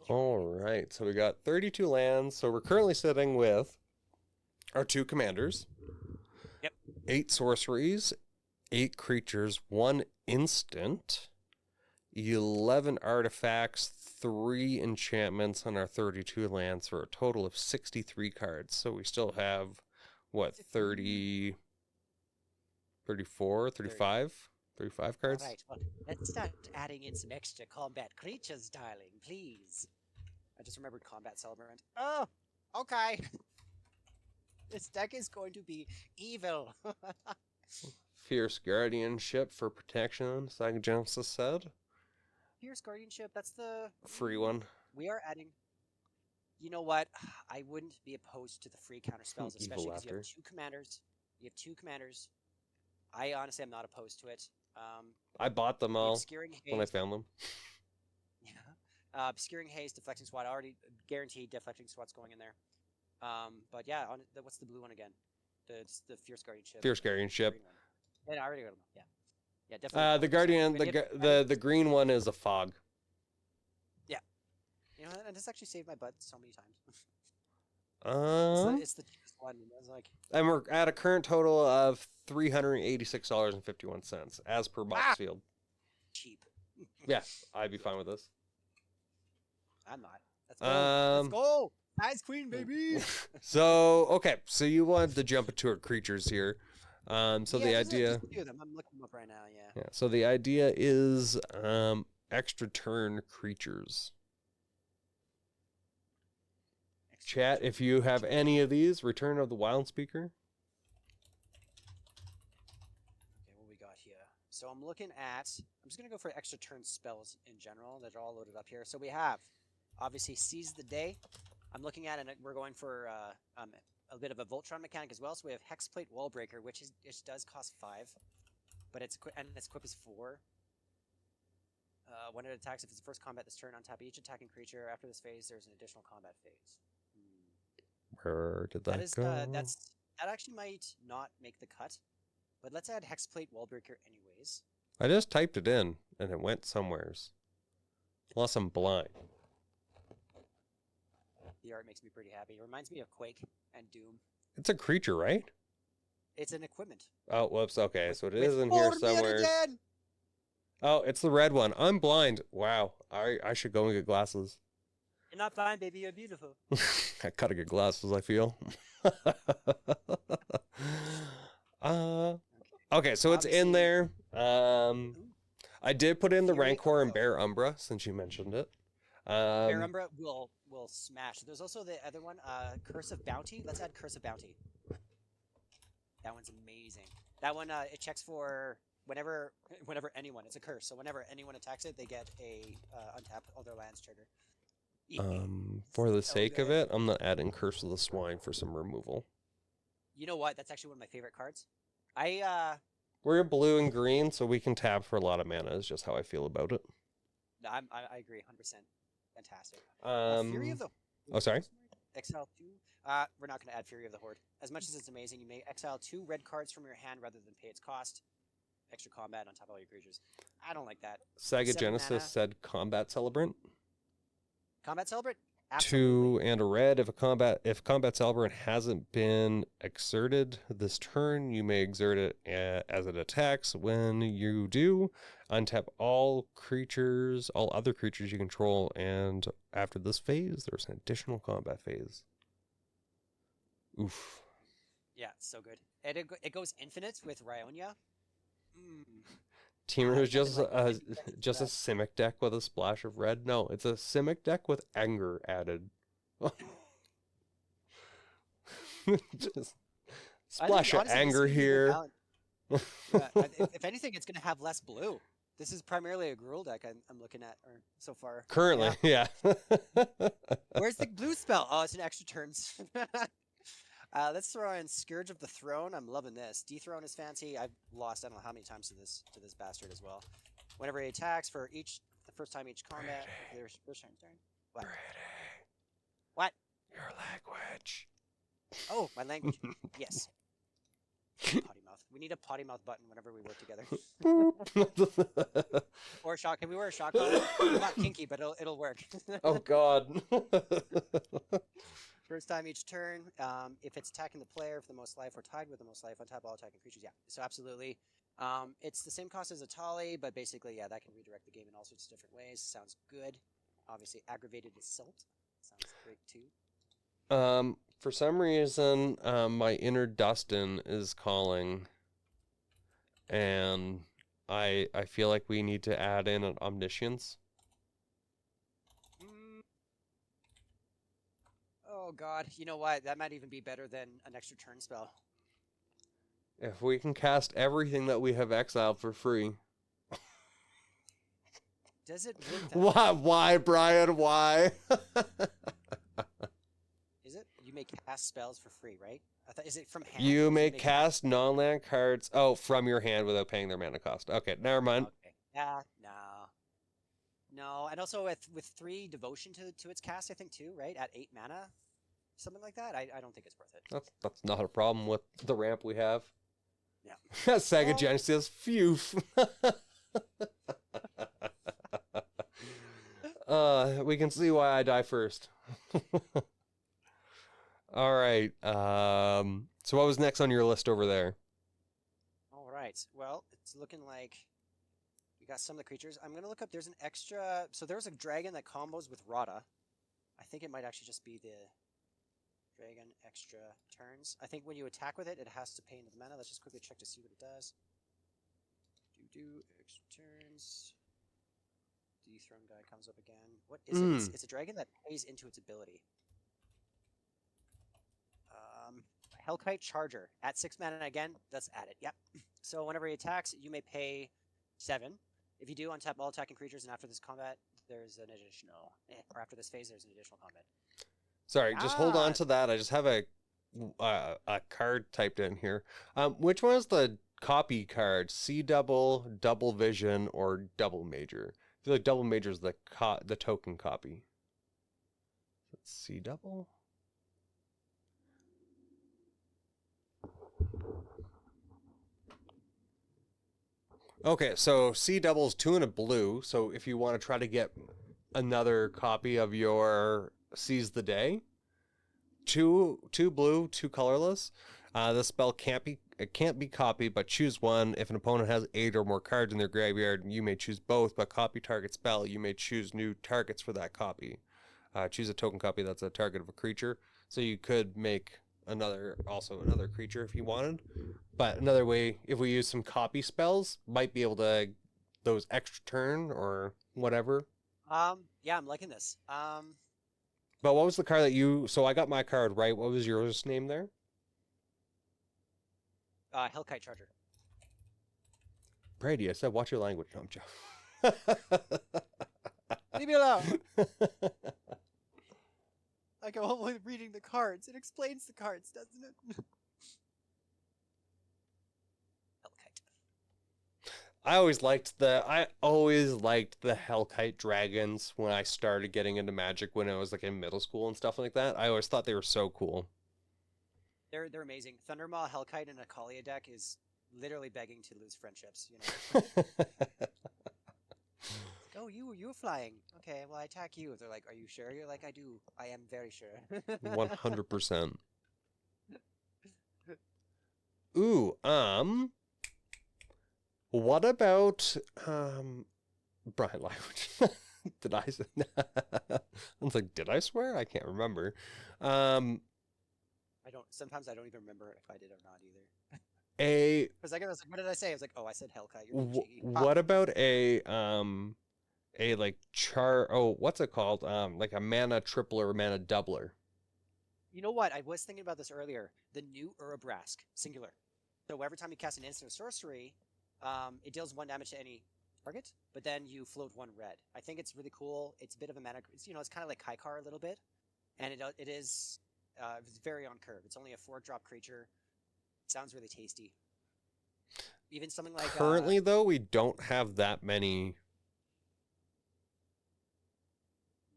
All right. So we got 32 lands. So we're currently sitting with our 2 commanders. Yep. 8 sorceries, 8 creatures, 1 instant, 11 artifacts, 3 enchantments on our 32 lands for a total of 63 cards. So we still have, what, 30, 34, 35? 35 cards? All right, well, let's start adding in some extra combat creatures, darling, please. I just remembered Combat Celebrant. Oh, okay. This deck is going to be evil. Fierce Guardianship for protection, Psychogenesis said. Fierce Guardianship, that's the... Free one. We are adding... You know what? I wouldn't be opposed to the free counter spells, especially because you have 2 commanders. I honestly am not opposed to it. I bought them all when I found them. Yeah. Obscuring Haze, Deflecting Swat, already guaranteed Deflecting Swat's going in there. But yeah, what's the blue one again? The Fierce Guardianship. Fierce Guardianship. Yeah, I already got them. Yeah. Yeah, definitely. The Guardian, the green one is a fog. Yeah. You know, and this actually saved my butt so many times. It's the cheapest one. I was like, and we're at a current total of $386.51 as per Boxfield. Cheap. Yeah, I'd be fine with this. I'm not. Let's go. Let's go. Ice Queen, baby. So you wanted to jump into our creatures here. The idea. Just do them. I'm looking them up right now. Yeah. So the idea is extra turn creatures. Chat, if you have any of these, Return of the Wild Speaker. Okay, what we got here? So I'm looking at... I'm just going to go for extra turn spells in general that are all loaded up here. So we have, obviously, Seize the Day. I'm looking at, and we're going for a bit of a Voltron mechanic as well. So we have Hexplate Wallbreaker, which does cost 5, but its equip is 4. When it attacks, if it's the first combat this turn, untap each attacking creature. After this phase, there's an additional combat phase. Where did that go? That actually might not make the cut, but let's add Hexplate Wallbreaker anyways. I just typed it in, and it went somewheres. Unless I'm blind. The art makes me pretty happy. It reminds me of Quake and Doom. It's a creature, right? It's an equipment. Oh, whoops. Okay, so it is in here somewhere. Oh, it's the red one. I'm blind. Wow. I should go and get glasses. You're not blind, baby. You're beautiful. I gotta get glasses, I feel. Okay, so it's in there. I did put in the Rancor and Bear Umbra, since you mentioned it. Bear Umbra will smash. There's also the other one, Curse of Bounty. Let's add Curse of Bounty. That one's amazing. That one, it checks for whenever anyone. It's a curse, so whenever anyone attacks it, they get a untap all their lands trigger. For the sake of it, I'm not adding Curse of the Swine for some removal. You know what? That's actually one of my favorite cards. We're blue and green, so we can tap for a lot of mana. Is just how I feel about it. I agree, 100%. Fantastic. Fury of the... Oh, sorry. Exile 2. We're not going to add Fury of the Horde. As much as it's amazing, you may exile 2 red cards from your hand rather than pay its cost. Extra combat on top of all your creatures. I don't like that. Saga Genesis said Combat Celebrant. Combat Celebrant? Absolutely. 2 and a red. If Combat Celebrant hasn't been exerted this turn, you may exert it as it attacks. When you do, untap all other creatures you control, and after this phase, there's an additional combat phase. Oof. Yeah, it's so good. It goes infinite with Rionia. Teamer is just a Simic deck with a splash of red. No, it's a Simic deck with anger added. Just splash of anger here. If anything, it's going to have less blue. This is primarily a Gruul deck I'm looking at so far. Currently, yeah. Where's the blue spell? Oh, it's an extra turns. Let's throw in Scourge of the Throne. I'm loving this. Dethrone is fancy. I've lost I don't know how many times to this bastard as well. Whenever he attacks for the first time each combat, their first turn. What? Brady, What? your language. Oh, my language. Yes. Potty mouth. We need a potty mouth button whenever we work together. Or a shot. Can we wear a shot collar? Not kinky, but it'll work. Oh God. First time each turn. If it's attacking the player for the most life or tied with the most life, untap all attacking creatures. Yeah. So absolutely. It's the same cost as a Tali, but basically, yeah, that can redirect the game in all sorts of different ways. Sounds good. Obviously, aggravated assault. Sounds great too. For some reason, my inner Dustin is calling, and I feel like we need to add in an omniscience. Oh God, you know what? That might even be better than an extra turn spell. If we can cast everything that we have exiled for free. Does it work that Why, Brian? Why? Is it? You may cast spells for free, right? Is it from hand? You may cast non-land cards from your hand without paying their mana cost. Okay, never mind. Okay. Yeah, no. And also with 3 devotion to its cast, I think too, right? At 8 mana, something like that. I don't think it's worth it. That's not a problem with the ramp we have. Yeah. Saga Genesis, phew. We can see why I die first. All right. So what was next on your list over there? All right. Well, it's looking like we got some of the creatures. I'm gonna look up. There's an extra. So there's a dragon that combos with Rada. I think it might actually just be the dragon extra turns. I think when you attack with it, it has to pay into the mana. Let's just quickly check to see what it does. Extra turns. Dethrone guy comes up again. What is it? It's a dragon that pays into its ability. Hellkite Charger at 6 mana again. Let's add it. Yep. So whenever he attacks, you may pay 7. If you do, untap all attacking creatures, and after this combat, there's an additional. Or after this phase, there's an additional combat. Sorry, just hold on to that. I just have a card typed in here. Which one is the copy card? C double, double vision, or double major? I feel like double major is the token copy. Let's see, double. Okay, so C double is 2 and a blue. So if you want to try to get another copy of your Seize the Day, 2 blue, 2 colorless. The spell can't be copied, but choose one. If an opponent has 8 or more cards in their graveyard, you may choose both. But copy target spell, you may choose new targets for that copy. Choose a token copy that's a target of a creature. So you could make another creature if you wanted. But another way, if we use some copy spells, might be able to those extra turn or whatever. Yeah, I'm liking this. But what was the card that you? So I got my card right. What was yours name there? Hellkite Charger. Brady, I said watch your language. No, I'm joking. Leave me alone. I go home with reading the cards. It explains the cards, doesn't it? Hellkite. I always liked the Hellkite dragons when I started getting into Magic when I was like in middle school and stuff like that. I always thought they were so cool. They're amazing. Thundermaw Hellkite in a Kalia deck is literally begging to lose friendships, you know. Oh, you're flying. Okay, well I attack you. They're like, "Are you sure?" You're like, "I do. I am very sure." 100%. Ooh, what about Brian language? Did I say I was like, did I swear? I can't remember. Sometimes I don't even remember if I did or not either. Because I was like, what did I say? I was like, oh, I said Hellkite. What about a like what's it called? Like a mana tripler or mana doubler. You know what? I was thinking about this earlier. The new Urabrask, singular. So every time you cast an instant or sorcery, it deals 1 damage to any target, but then you float 1 red. I think it's really cool. It's a bit of a mana. It's kind of like Kaikar a little bit, and it is It's very on curve. It's only a 4-drop creature. Sounds really tasty. Even something like Currently, though, we don't have that many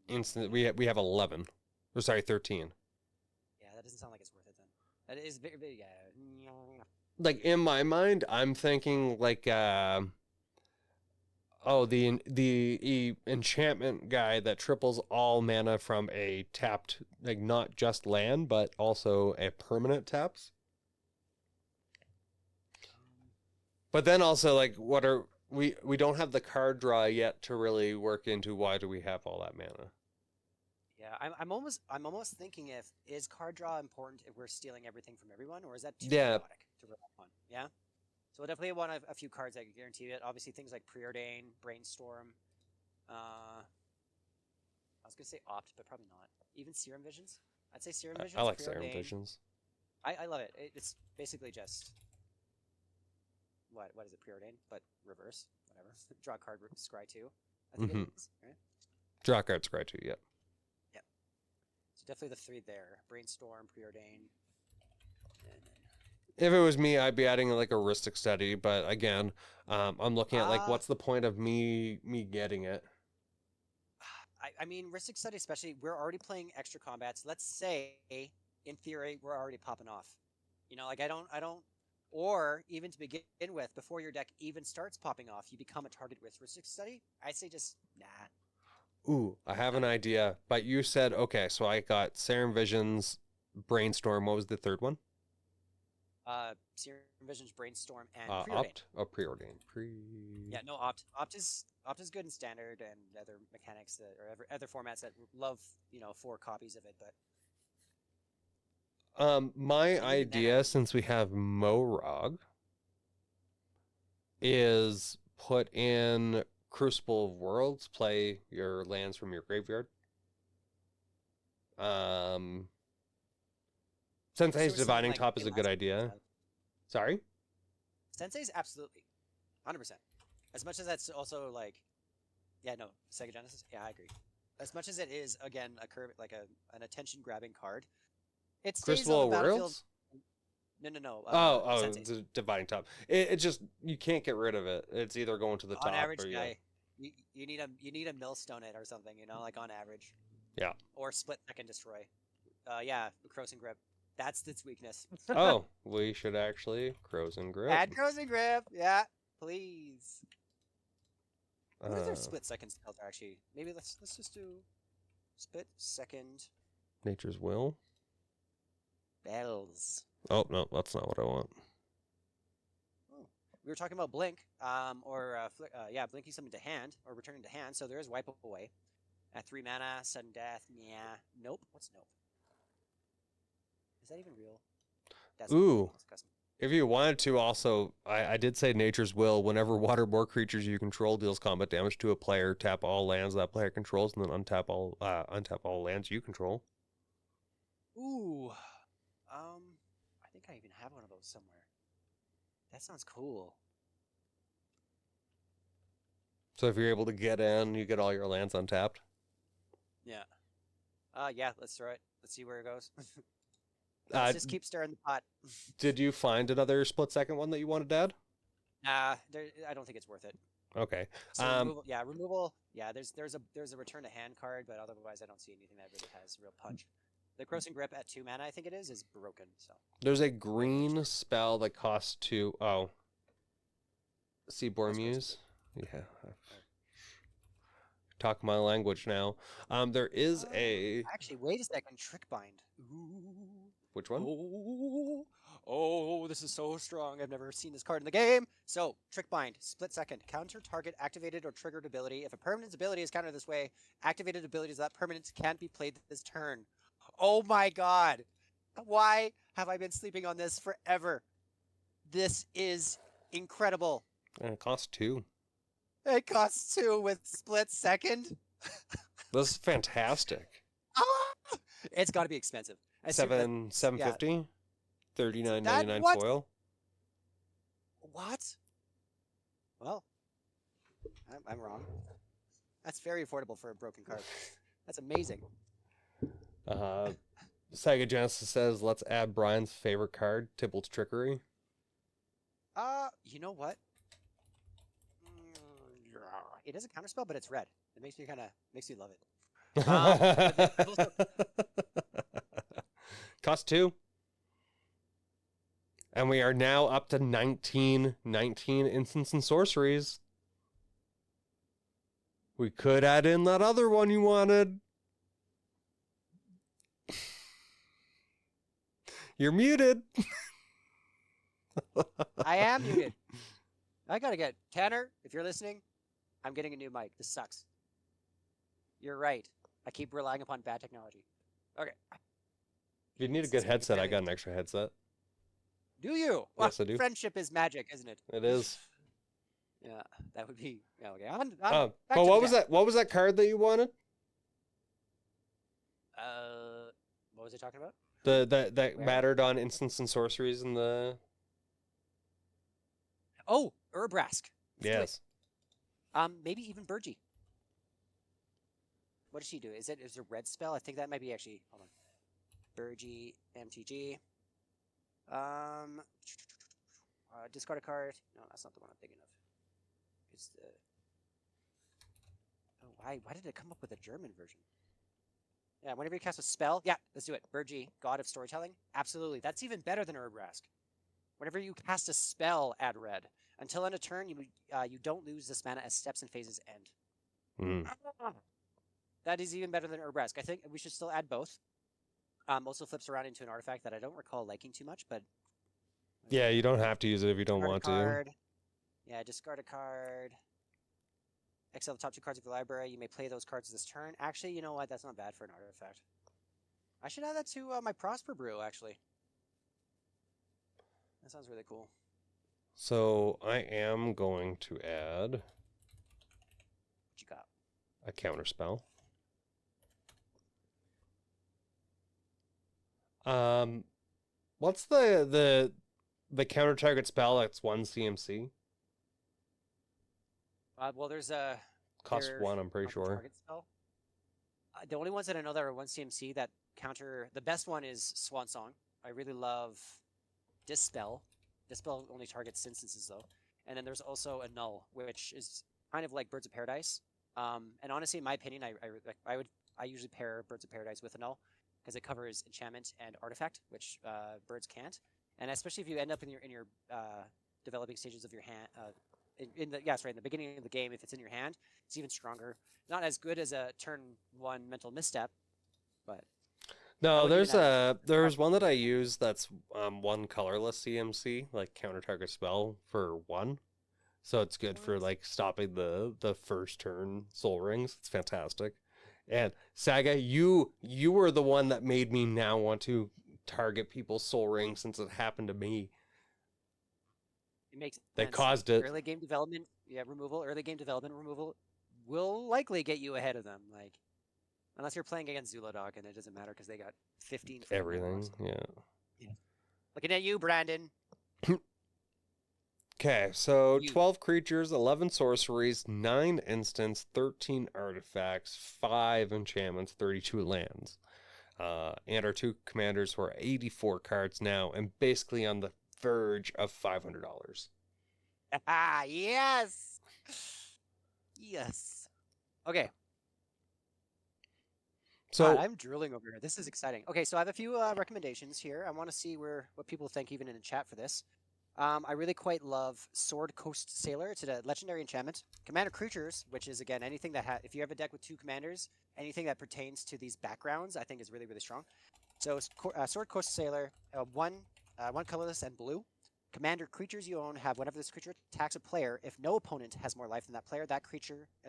instant. We have 11. Or sorry, 13. Yeah, that doesn't sound like it's worth it then. That is very, very yeah. Like in my mind, I'm thinking like the enchantment guy that triples all mana from a tapped, like not just land but also a permanent taps. But then also like what are we don't have the card draw yet to really work into why do we have all that mana. Yeah, I'm almost thinking if is card draw important if we're stealing everything from everyone, or is that too Yeah. chaotic to rely on? Yeah. So we'll definitely want a few cards that can guarantee it. Obviously things like Preordain, Brainstorm. I was gonna say Opt, but probably not. Even Serum Visions. I'd say Serum Visions. I like Preordain. Serum Visions. I love it. It's basically just what is it? Preordain, but reverse. Whatever. Draw a card, scry 2. I think it is. Right? Draw cards, scry 2, yep. So definitely the 3 there. Brainstorm, Preordain. If it was me, I'd be adding like a Ristic Study, but again, I'm looking at like what's the point of me getting it? I mean, Ristic Study especially, we're already playing extra combats. Let's say, in theory, we're already popping off. You know, like I don't, or even to begin with, before your deck even starts popping off, you become a target with Ristic Study. I say just, nah. Ooh, I have an idea, but you said, okay, so I got Serum Visions, Brainstorm, what was the third one? Serum Visions, Brainstorm, and Preordain. Opt? Oh, Preordain. Yeah, no, Opt. Opt is good in Standard and other mechanics that, or other formats that love, 4 copies of it, but... My idea, since we have Morog, is put in Crucible of Worlds, play your lands from your graveyard. Sensei's Divining Top is a good idea. Sorry? Sensei's absolutely. 100%. As much as that's also like... Yeah, no, Sega Genesis? Yeah, I agree. As much as it is, again, an attention-grabbing card, it stays Crucible on the of battlefield... Worlds? No. Sensei's. The Dividing Top. It just, you can't get rid of it. It's either going to the top on average, or guy, you need a millstone it or something, like on average. Yeah. Or split second destroy. Yeah, Crows and Grip. That's its weakness. Oh, we should actually Crows and Grip. Add Crows and Grip, yeah, please. What are their split second spells actually? Maybe let's just do split second. Nature's Will. Bells. Oh no, that's not what I want. Oh. We were talking about Blink, blinking something to hand or returning to hand. So there is Wipe Away at 3 mana, sudden death. Yeah, nope. What's nope? Is that even real? That's Ooh. If you wanted to, also, I did say Nature's Will. Whenever waterborne creatures you control deals combat damage to a player, tap all lands that player controls, and then untap all lands you control. Ooh, I think I even have one of those somewhere. That sounds cool. So if you're able to get in, you get all your lands untapped. Yeah. Yeah. Let's throw it. Let's see where it goes. Let's just keep stirring the pot. Did you find another split second one that you wanted to add? Nah, I don't think it's worth it. Okay. So removal. Yeah, there's a return to hand card, but otherwise I don't see anything that really has real punch. The Crows and Grip at 2 mana, I think it is broken. So there's a green spell that costs 2. Oh, Seaborn Muse. Yeah. Talk my language now. There is actually, wait a second. Trick Bind. Ooh. Which one? Oh, this is so strong. I've never seen this card in the game. So, Trick Bind, split second. Counter target activated or triggered ability. If a permanent's ability is countered this way, activated abilities of that permanent can't be played this turn. Oh my god. Why have I been sleeping on this forever? This is incredible. And it costs 2. It costs 2 with split second. This is fantastic. It's got to be expensive. $750, yeah. $39.99 foil. What? Well, I'm wrong. That's very affordable for a broken card. That's amazing. Sega Genesis says, let's add Brian's favorite card, Tybalt's Trickery. You know what? It is a counterspell, but it's red. It makes me love it. I've also, Cost 2. And we are now up to 19 instants and sorceries. We could add in that other one you wanted. You're muted. I am muted. I gotta get Tanner. If you're listening, I'm getting a new mic. This sucks. You're right. I keep relying upon bad technology. Okay. If you need a good headset, I got an extra headset. Do you? Yes, I do. Friendship is magic, isn't it? It is. Yeah, that would be. Yeah, okay. But what was that? What was that card that you wanted? What was I talking about? That mattered on instants and sorceries in the. Oh, Urbrask. Yes. Maybe even Burgie. What does she do? Is it a red spell? I think that might be actually. Hold on. Burgie, MTG. Discard a card. No, that's not the one I'm thinking of. It's the. Oh, why did it come up with a German version? Yeah, whenever you cast a spell, yeah, let's do it. Burgie, God of Storytelling. Absolutely, that's even better than Urbrask. Whenever you cast a spell, add red. Until end of turn, you don't lose this mana as steps and phases end. That is even better than Urbrask. I think we should still add both. Also flips around into an artifact that I don't recall liking too much, but yeah, you don't have to use it if you don't want to. Yeah, discard a card. Exile the top 2 cards of your library. You may play those cards this turn. Actually, you know what? That's not bad for an artifact. I should add that to my Prosper Brew, actually. That sounds really cool. So I am going to add. What you got? A counterspell. What's the counter target spell that's 1 CMC? Well, there's a cost 1. I'm pretty sure. Target spell. The only ones that I know that are 1 CMC that counter. The best one is Swan Song. I really love Dispel. Dispel only targets instances though. And then there's also Annul, which is kind of like Birds of Paradise. And honestly, in my opinion, I usually pair Birds of Paradise with Annul because it covers enchantment and artifact, which birds can't. And especially if you end up in your developing stages of your hand, in the beginning of the game, if it's in your hand, it's even stronger. Not as good as a turn 1 mental misstep, but no, there's one that I use that's 1 colorless CMC, like counter target spell for 1. So it's good for like stopping the first turn Soul Rings. It's fantastic. And Saga, you were the one that made me now want to target people's Soul Rings since it happened to me. It makes they sense. caused it. Early game development, early game development removal will likely get you ahead of them. Like, unless you're playing against Zulodog, and it doesn't matter because they got 15. Everything, yeah. Looking at you, Brandon. Okay, so 12 creatures, 11 sorceries, 9 instants, 13 artifacts, 5 enchantments, 32 lands. And our 2 commanders who are 84 cards now, and basically on the verge of $500. Yes! Yes. Okay. So God, I'm drooling over here. This is exciting. Okay, so I have a few recommendations here. I want to see what people think even in the chat for this. I really quite love Sword Coast Sailor. It's a legendary enchantment. Commander creatures, which is again anything that if you have a deck with 2 commanders, anything that pertains to these backgrounds, I think is really, really strong. So Sword Coast Sailor, 1 colorless and blue. Commander creatures you own have whenever this creature attacks a player, if no opponent has more life than that player,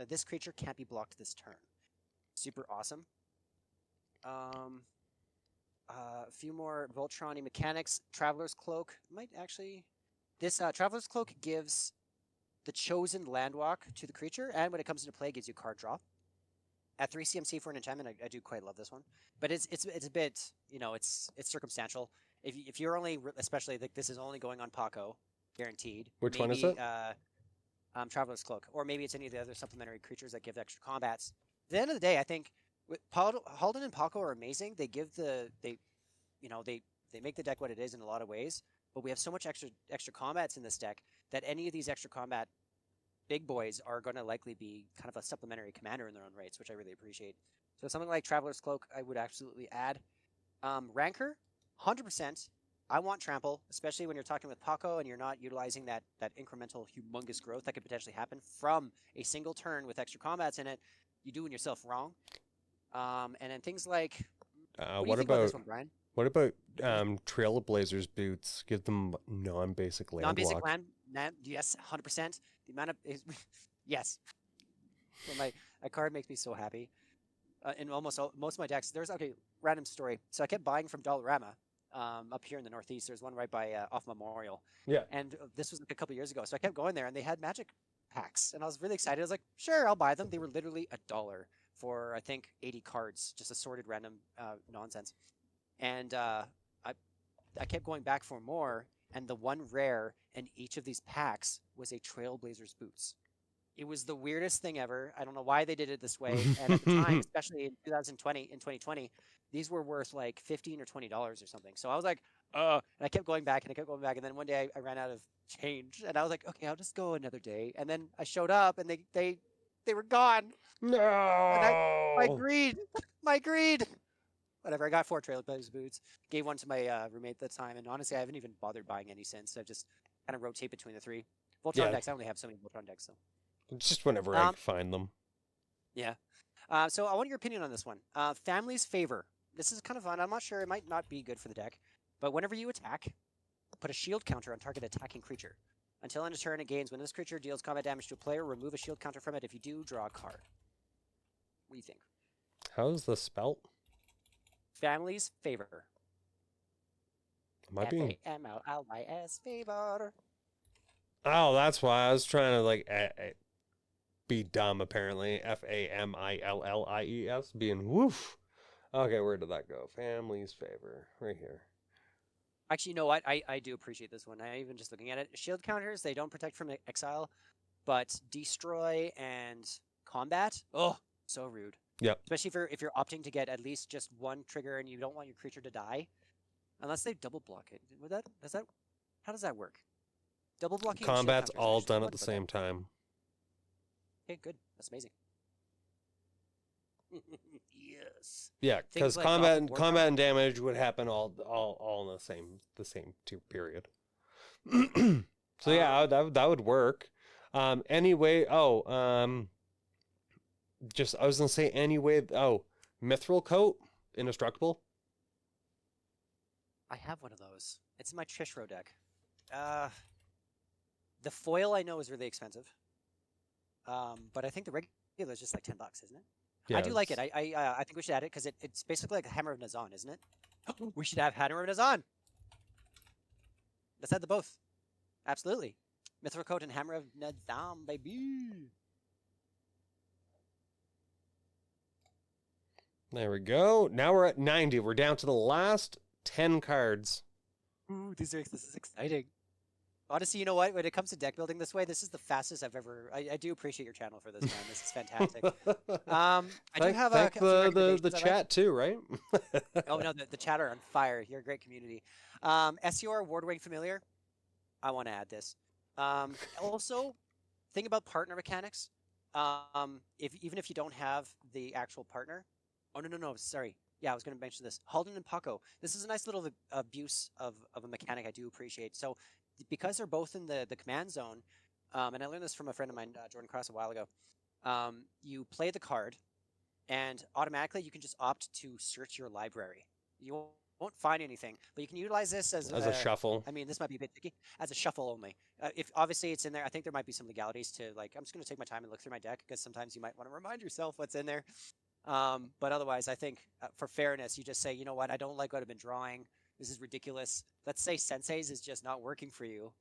this creature can't be blocked this turn. Super awesome. A few more Voltron mechanics. Traveler's Cloak might actually. This Traveler's Cloak gives the chosen landwalk to the creature, and when it comes into play, gives you card draw. At 3 CMC for an enchantment, I do quite love this one, but it's a bit, it's circumstantial. If you're only, especially like this is only going on Pako, guaranteed. Which one is it? Traveler's Cloak, or maybe it's any of the other supplementary creatures that give extra combats. At the end of the day, I think Haldan and Pako are amazing. They give they make the deck what it is in a lot of ways, but we have so much extra combats in this deck that any of these extra combat big boys are going to likely be kind of a supplementary commander in their own rights, which I really appreciate. So something like Traveler's Cloak, I would absolutely add. Rancor, 100%. I want Trample, especially when you're talking with Pako and you're not utilizing that incremental, humongous growth that could potentially happen from a single turn with extra combats in it. You're doing yourself wrong. And then things like, what do you think about this one, Brian? What about Trailblazers boots? Give them non-basic land Non-basic block. land, yes, 100%. The amount of yes. So my card makes me so happy. In most of my decks, random story. So I kept buying from Dollarama up here in the Northeast. There's one right by off Memorial. Yeah. And this was like a couple years ago. So I kept going there, and they had Magic packs, and I was really excited. I was like, sure, I'll buy them. They were literally $1 for I think 80 cards, just assorted random nonsense. And I kept going back for more, and the one rare in each of these packs was a Trailblazers boots. It was the weirdest thing ever. I don't know why they did it this way. And at the time, especially in 2020, these were worth like $15 or $20 or something. So I was like, and I kept going back and I kept going back. And then one day I ran out of change, and I was like, okay, I'll just go another day. And then I showed up, and they were gone. No. And my greed. Whatever. I got 4 Trailblazers boots. Gave one to my roommate at the time, and honestly, I haven't even bothered buying any since. I've just kind of rotate between the 3 Voltron decks. I only have so many Voltron decks, so. Just whenever I find them. Yeah. So I want your opinion on this one. Family's Favor. This is kind of fun. I'm not sure. It might not be good for the deck. But whenever you attack, put a shield counter on target attacking creature. Until end of turn it gains. When this creature deals combat damage to a player, remove a shield counter from it. If you do, draw a card. What do you think? How's the spelt? Family's Favor. Am I being... F-A-M-L-L-Y-S. Favor. Oh, that's why I was trying to be dumb, apparently. F-A-M-I-L-L-I-E-S, being woof. Okay, where did that go? Family's Favor, right here. Actually, you know what? I do appreciate this one. I even just looking at it. Shield counters, they don't protect from exile, but destroy and combat. Oh, so rude. Yep. Especially if you're opting to get at least just one trigger and you don't want your creature to die, unless they double block it. How does that work? Double blocking. Combat's all done at the same time. Okay, good. That's amazing. Yes. Yeah, because like combat and damage would happen all in the same period. So yeah, that would work. Anyway, just I was gonna say anyway. Mithril Coat, indestructible. I have one of those. It's in my Trishro deck. The foil I know is really expensive. But I think the regular is just like $10, isn't it? Yeah, I do like it. I think we should add it because it's basically like a Hammer of Nazan, isn't it? We should have Hammer of Nazan. Let's add the both. Absolutely. Mithril Coat and Hammer of Nazan, baby. There we go. Now we're at 90. We're down to the last 10 cards. Ooh, this is exciting. Honestly, you know what? When it comes to deck building this way, this is the fastest I've ever. I do appreciate your channel for this, man. This is fantastic. I do have the chat too, right? Oh no, the chat are on fire. You're a great community. SER Wardwing Familiar. I want to add this. Also, think about partner mechanics. Even if you don't have the actual partner. Oh no, sorry. Yeah, I was going to mention this. Haldan and Pako. This is a nice little abuse of a mechanic I do appreciate. So. Because they're both in the command zone, and I learned this from a friend of mine, Jordan Cross, a while ago, you play the card, and automatically you can just opt to search your library. You won't find anything, but you can utilize this as a shuffle. I mean, this might be a bit tricky. As a shuffle only. If obviously it's in there, I think there might be some legalities to, like, I'm just going to take my time and look through my deck, because sometimes you might want to remind yourself what's in there. But otherwise, I think for fairness, you just say, you know what, I don't like what I've been drawing. This is ridiculous. Let's say Sensei's is just not working for you,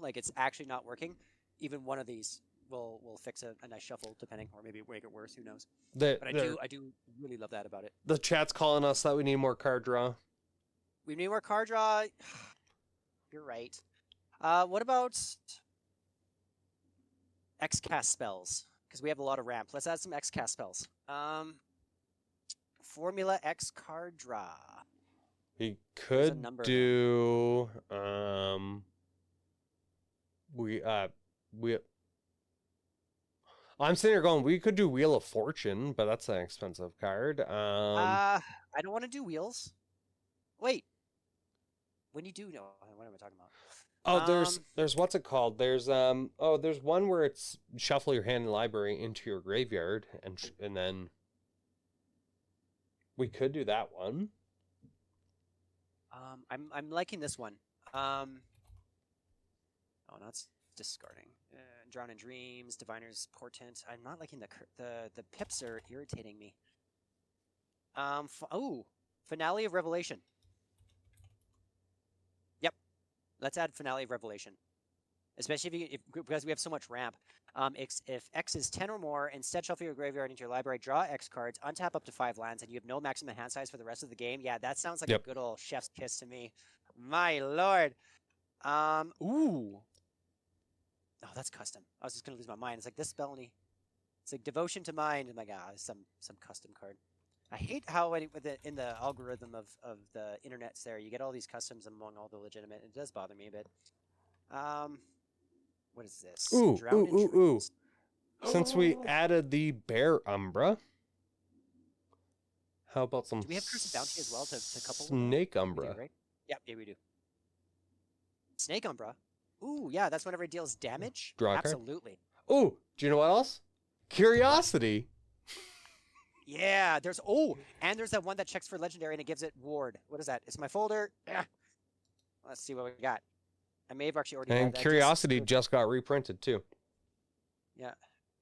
like it's actually not working. Even one of these will fix a nice shuffle, depending, or maybe make it worse, who knows. But I do really love that about it. The chat's calling us that we need more card draw. We need more card draw. You're right. What about X-cast spells? Because we have a lot of ramp. Let's add some X-cast spells. Formula X card draw. We There's a could number of do we I'm sitting here going, we could do Wheel of Fortune, but that's an expensive card. I don't want to do wheels. Wait. When you do know, what am I talking about? Oh, there's what's it called? There's there's one where it's shuffle your hand in the library into your graveyard, and then we could do that one. I'm liking this one. Oh, no, it's discarding. Drown in Dreams, Diviner's Portent. I'm not liking the pips are irritating me. Finale of Revelation. Yep, let's add Finale of Revelation. Especially because we have so much ramp. If X is 10 or more, instead shuffle your graveyard into your library, draw X cards, untap up to 5 lands, and you have no maximum hand size for the rest of the game. Yeah, that sounds like a good old chef's kiss to me. My lord. Ooh. Oh, that's custom. I was just gonna lose my mind. It's like this spell only. It's like Devotion to Mind. Oh my god, some custom card. I hate how in the algorithm of the internets there, you get all these customs among all the legitimate. It does bother me a bit. What is this? Ooh. Since we added the Bear Umbra, how about some do we have Curse of Bounty as well to couple Snake Umbra? We do, right? Yeah, we do. Snake Umbra. Ooh, yeah, that's whenever it deals damage. Draw a card? Absolutely. Ooh, do you know what else? Curiosity. Yeah, there's that one that checks for legendary and it gives it ward. What is that? It's my folder. Yeah. Let's see what we got. I may have actually already. And Curiosity just got reprinted too. Yeah,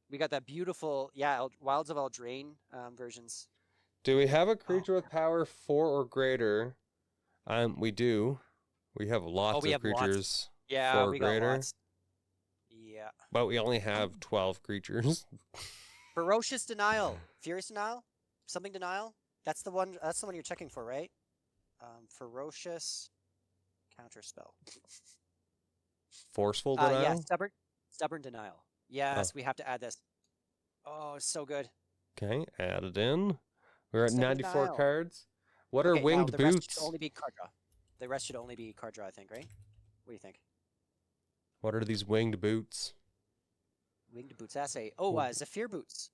we got that beautiful Wilds of Eldraine versions. Do we have a creature with power 4 or greater? We do. We have lots of creatures. Lots. Yeah, 4 or we greater. got lots. Yeah. But we only have 12 creatures. Ferocious Denial, Furious Denial, something Denial. That's the one. That's the one you're checking for, right? Ferocious Counterspell. Forceful Denial. Yeah, stubborn Denial. Yes, we have to add this. Oh, it's so good. Okay, add it in. We're at 94 Denial. cards. What are Winged Boots? Rest should only be card draw. The rest should only be card draw, I think, right? What do you think? What are these Winged Boots? Winged Boots assay. Zephyr Boots.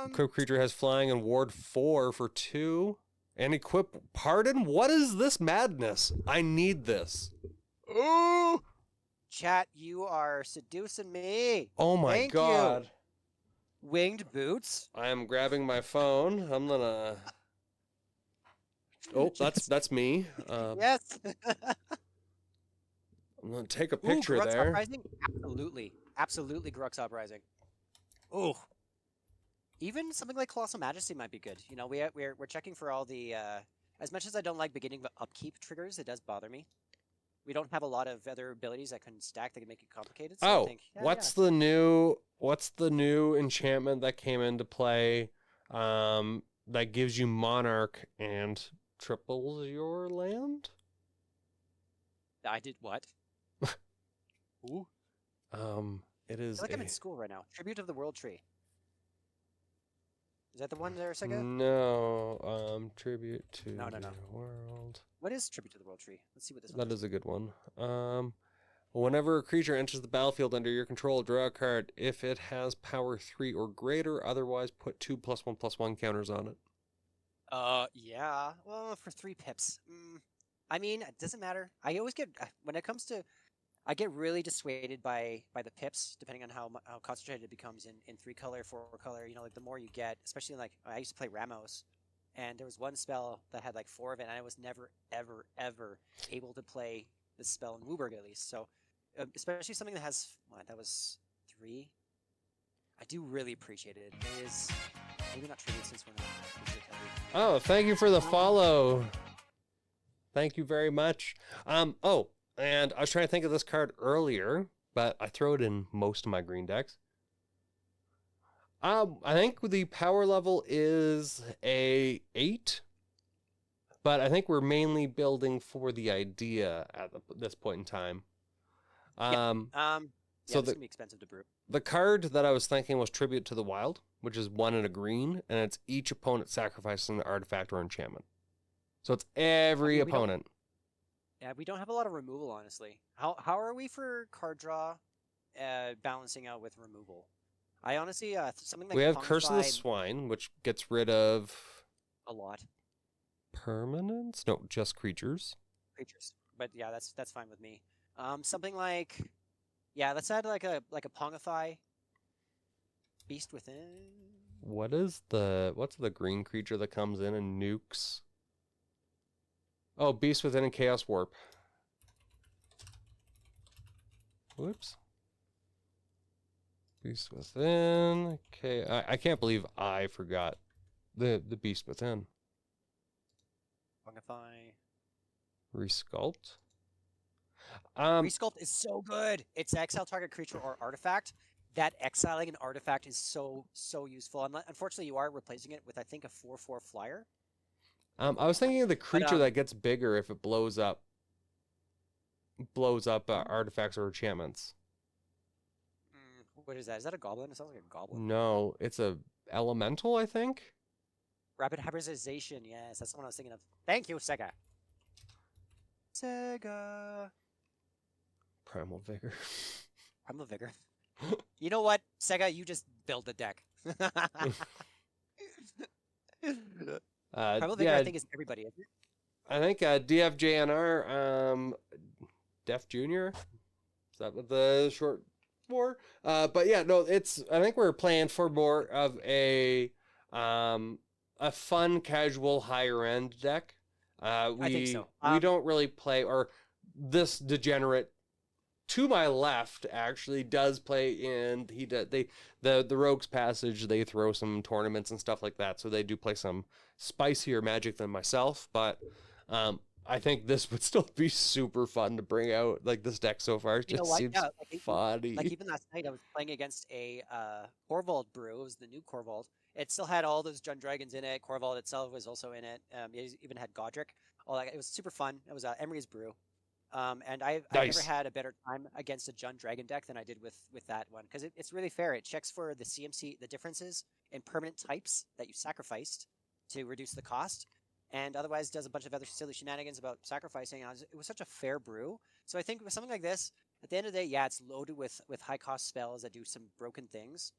Equip creature has flying and ward 4 for 2. And equip Pardon? What is this madness? I need this. Ooh! Chat, you are seducing me. Oh my Thank god. You. Winged Boots. I am grabbing my phone. I'm gonna. Oh, that's me. Yes. I'm gonna take a picture Grux there. Uprising? Absolutely Grux Uprising. Oh. Even something like Colossal Majesty might be good. You know, we're checking for all the as much as I don't like beginning of upkeep triggers, it does bother me. We don't have a lot of other abilities that can stack that can make it complicated. So I think, what's the new enchantment that came into play that gives you Monarch and triples your land? I did what? Ooh. It is. I feel like I'm in school right now. Tribute of the World Tree. Is that the one there, Sega? No. Tribute to the World. What is Tribute to the World Tree? Let's see what this one is. That is a good one. Whenever a creature enters the battlefield under your control, draw a card. If it has power 3 or greater, otherwise put 2+1/+1 counters on it. Yeah. Well, for 3 pips. I mean, it doesn't matter. I always get when it comes to. I get really dissuaded by the pips, depending on how concentrated it becomes in 3 color, 4 color. You know, like the more you get, especially like I used to play Ramos, and there was one spell that had like 4 of it, and I was never ever able to play this spell in Wooburg at least. So, especially something that has that was 3. I do really appreciate it. It is maybe not trivia since we're not. Oh, thank you for the follow. Thank you very much. And I was trying to think of this card earlier, but I throw it in most of my green decks. I think the power level is a 8, but I think we're mainly building for the idea at this point in time. So it's gonna be expensive to brew. The card that I was thinking was Tribute to the Wild, which is 1 and a green, and it's each opponent sacrificing an artifact or enchantment. So it's every mean, we don't- opponent. Yeah, we don't have a lot of removal, honestly. How are we for card draw, balancing out with removal? I honestly, something like We have Curse of the Pongify Swine, which gets rid of a lot permanents. No, just creatures. creatures, but yeah, that's fine with me. Something like, yeah, let's add like a Pongify Beast Within. What's the green creature that comes in and nukes? Oh, Beast Within and Chaos Warp. Whoops. Beast Within. Okay, I can't believe I forgot the Beast Within. Pongify. Resculpt. Resculpt is so good. It's exile target creature or artifact. That exiling an artifact is so useful. Unfortunately, you are replacing it with I think a 4/4 flyer. I was thinking of the creature that gets bigger if it blows up artifacts or enchantments. What is that? Is that a goblin? It sounds like a goblin. No, it's a elemental, I think. Rapid hybridization. Yes, that's the one I was thinking of. Thank you, Sega. Sega. Primal Vigor. Primal Vigor. You know what, Sega? You just build the deck. Primal Vigor, I think, is everybody, isn't it? I think DFJNR, Def Junior. Is that what the short for? But yeah, no, I think we're playing for more of a fun, casual, higher end deck. I think so. We don't really play, or this degenerate to my left actually does play in. The Rogue's Passage. They throw some tournaments and stuff like that, so they do play some spicier Magic than myself. But I think this would still be super fun to bring out. Like this deck so far, it just seems funny. Like even last night, I was playing against a Corvold brew. It was the new Corvold. It still had all those Jund Dragons in it. Corvold itself was also in it. It even had Godric. All that. It was super fun. It was Emery's brew. And I've never had a better time against a Jund Dragon deck than I did with that one, because it's really fair. It checks for the CMC, the differences in permanent types that you sacrificed to reduce the cost, and otherwise does a bunch of other silly shenanigans about sacrificing. It was such a fair brew. So I think with something like this, at the end of the day, yeah, it's loaded with high cost spells that do some broken things,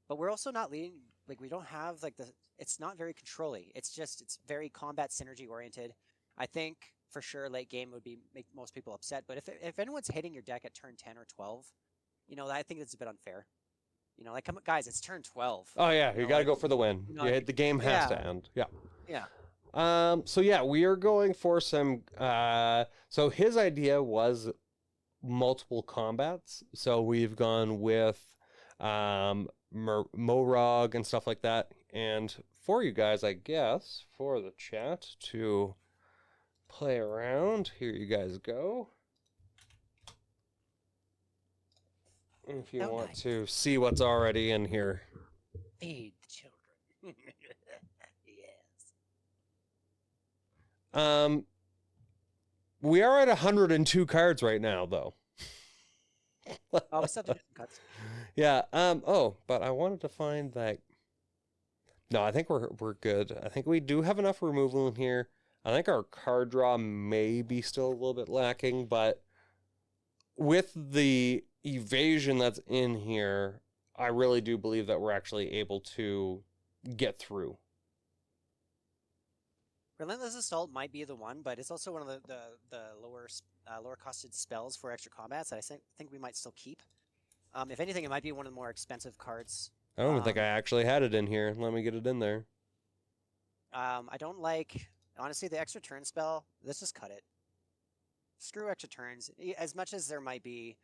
but we're also not leading, like we don't have like it's not very controlly. It's very combat synergy oriented. I think for sure late game would make most people upset, but if anyone's hitting your deck at turn 10 or 12, I think it's a bit unfair. Like, come on, guys, it's turn 12. Oh yeah, you got to go for the win. The game has to end. Yeah. Yeah. So yeah, we are going for some. So his idea was multiple combats. So we've gone with Morog and stuff like that. And for you guys, I guess, for the chat to play around, here you guys go. If you want to see what's already in here. Feed the children. Yes. We are at 102 cards right now, though. Oh, we still have to do some cuts. Yeah. But I wanted to find that. No, I think we're good. I think we do have enough removal in here. I think our card draw may be still a little bit lacking, but with the evasion that's in here, I really do believe that we're actually able to get through. Relentless Assault might be the one, but it's also one of the lower costed spells for extra combats that I think we might still keep. If anything, it might be one of the more expensive cards. I don't even think I actually had it in here. Let me get it in there. I don't like, honestly, the extra turn spell. Let's just cut it. Screw extra turns. As much as there might be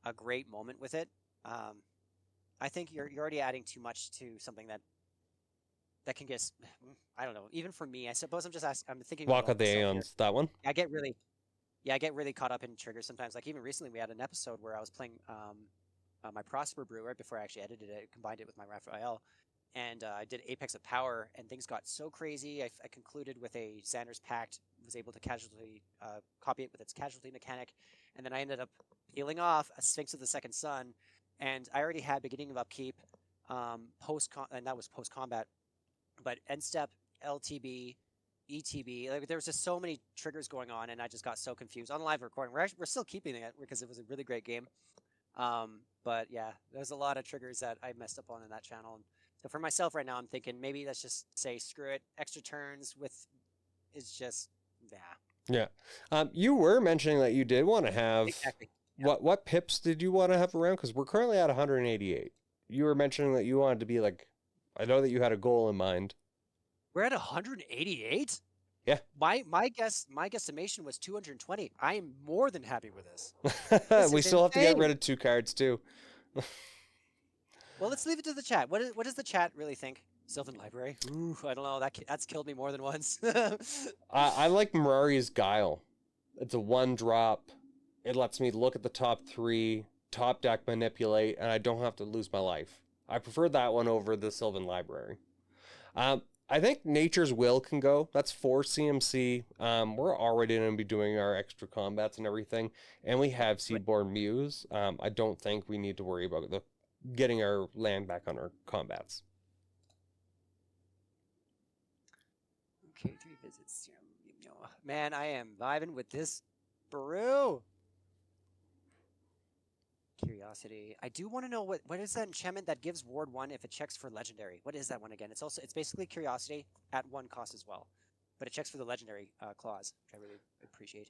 a great moment with it, I think you're already adding too much to something that can get, I don't know, even for me, I suppose I'm thinking Walk of the Aeons, that one? I get really caught up in triggers sometimes. Like even recently we had an episode where I was playing my Prosper Brew right before I actually edited it, combined it with my Raphael, and I did Apex of Power, and things got so crazy. I concluded with a Xander's Pact, was able to casually copy it with its casualty mechanic, and then I ended up peeling off a Sphinx of the Second Sun, and I already had beginning of upkeep, and that was post combat. But end step, LTB, ETB. Like there was just so many triggers going on, and I just got so confused on the live recording. We're still keeping it because it was a really great game. But yeah, there's a lot of triggers that I messed up on in that channel. And so for myself right now, I'm thinking maybe let's just say screw it. Extra turns is just Yeah. You were mentioning that you did want to have exactly. Yeah. what pips did you want to have around? Because we're currently at 188. You were mentioning that you wanted to be like, I know that you had a goal in mind. We're at 188. Yeah. My guesstimation was 220. I am more than happy with this. We still have to get rid of 2 cards too. Well, let's leave it to the chat. What does the chat really think? Sylvan Library? Ooh, I don't know. That's killed me more than once. I like Mirari's Guile. It's a 1-drop. It lets me look at the top 3, top deck manipulate, and I don't have to lose my life. I prefer that one over the Sylvan Library. I think Nature's Will can go. That's 4 CMC. We're already going to be doing our extra combats and everything, and we have Seaborn Muse. I don't think we need to worry about getting our land back on our combats. Okay, 3 visits. Man, I am vibing with this brew. Curiosity. I do want to know what is that enchantment that gives ward 1 if it checks for legendary? What is that one again? It's basically curiosity at 1 cost as well, but it checks for the legendary clause, which I really appreciate.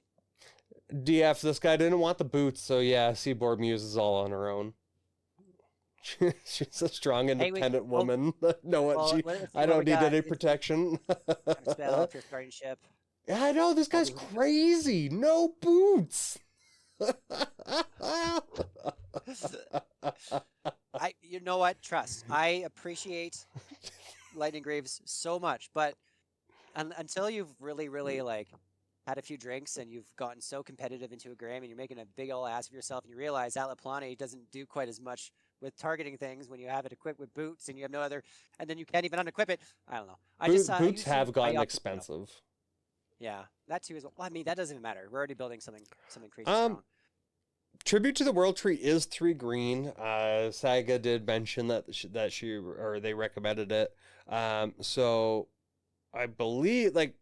DF, this guy didn't want the boots, so yeah, Seaboard Muse is all on her own. She's a strong, independent woman. I don't need any protection. Spell if you're starting ship. Yeah, I know, this guy's crazy. No boots. You know what? Trust. I appreciate Lightning Graves so much, but until you've really like had a few drinks and you've gotten so competitive into a game and you're making a big old ass of yourself and you realize Atlaplani doesn't do quite as much with targeting things when you have it equipped with boots and you have no other, and then you can't even unequip it. I don't know. Boots have gotten expensive. Yeah, that too is. Well, I mean, that doesn't even matter. We're already building something crazy strong. Tribute to the World Tree is 3 green. Saga did mention that they recommended it. So I believe, like,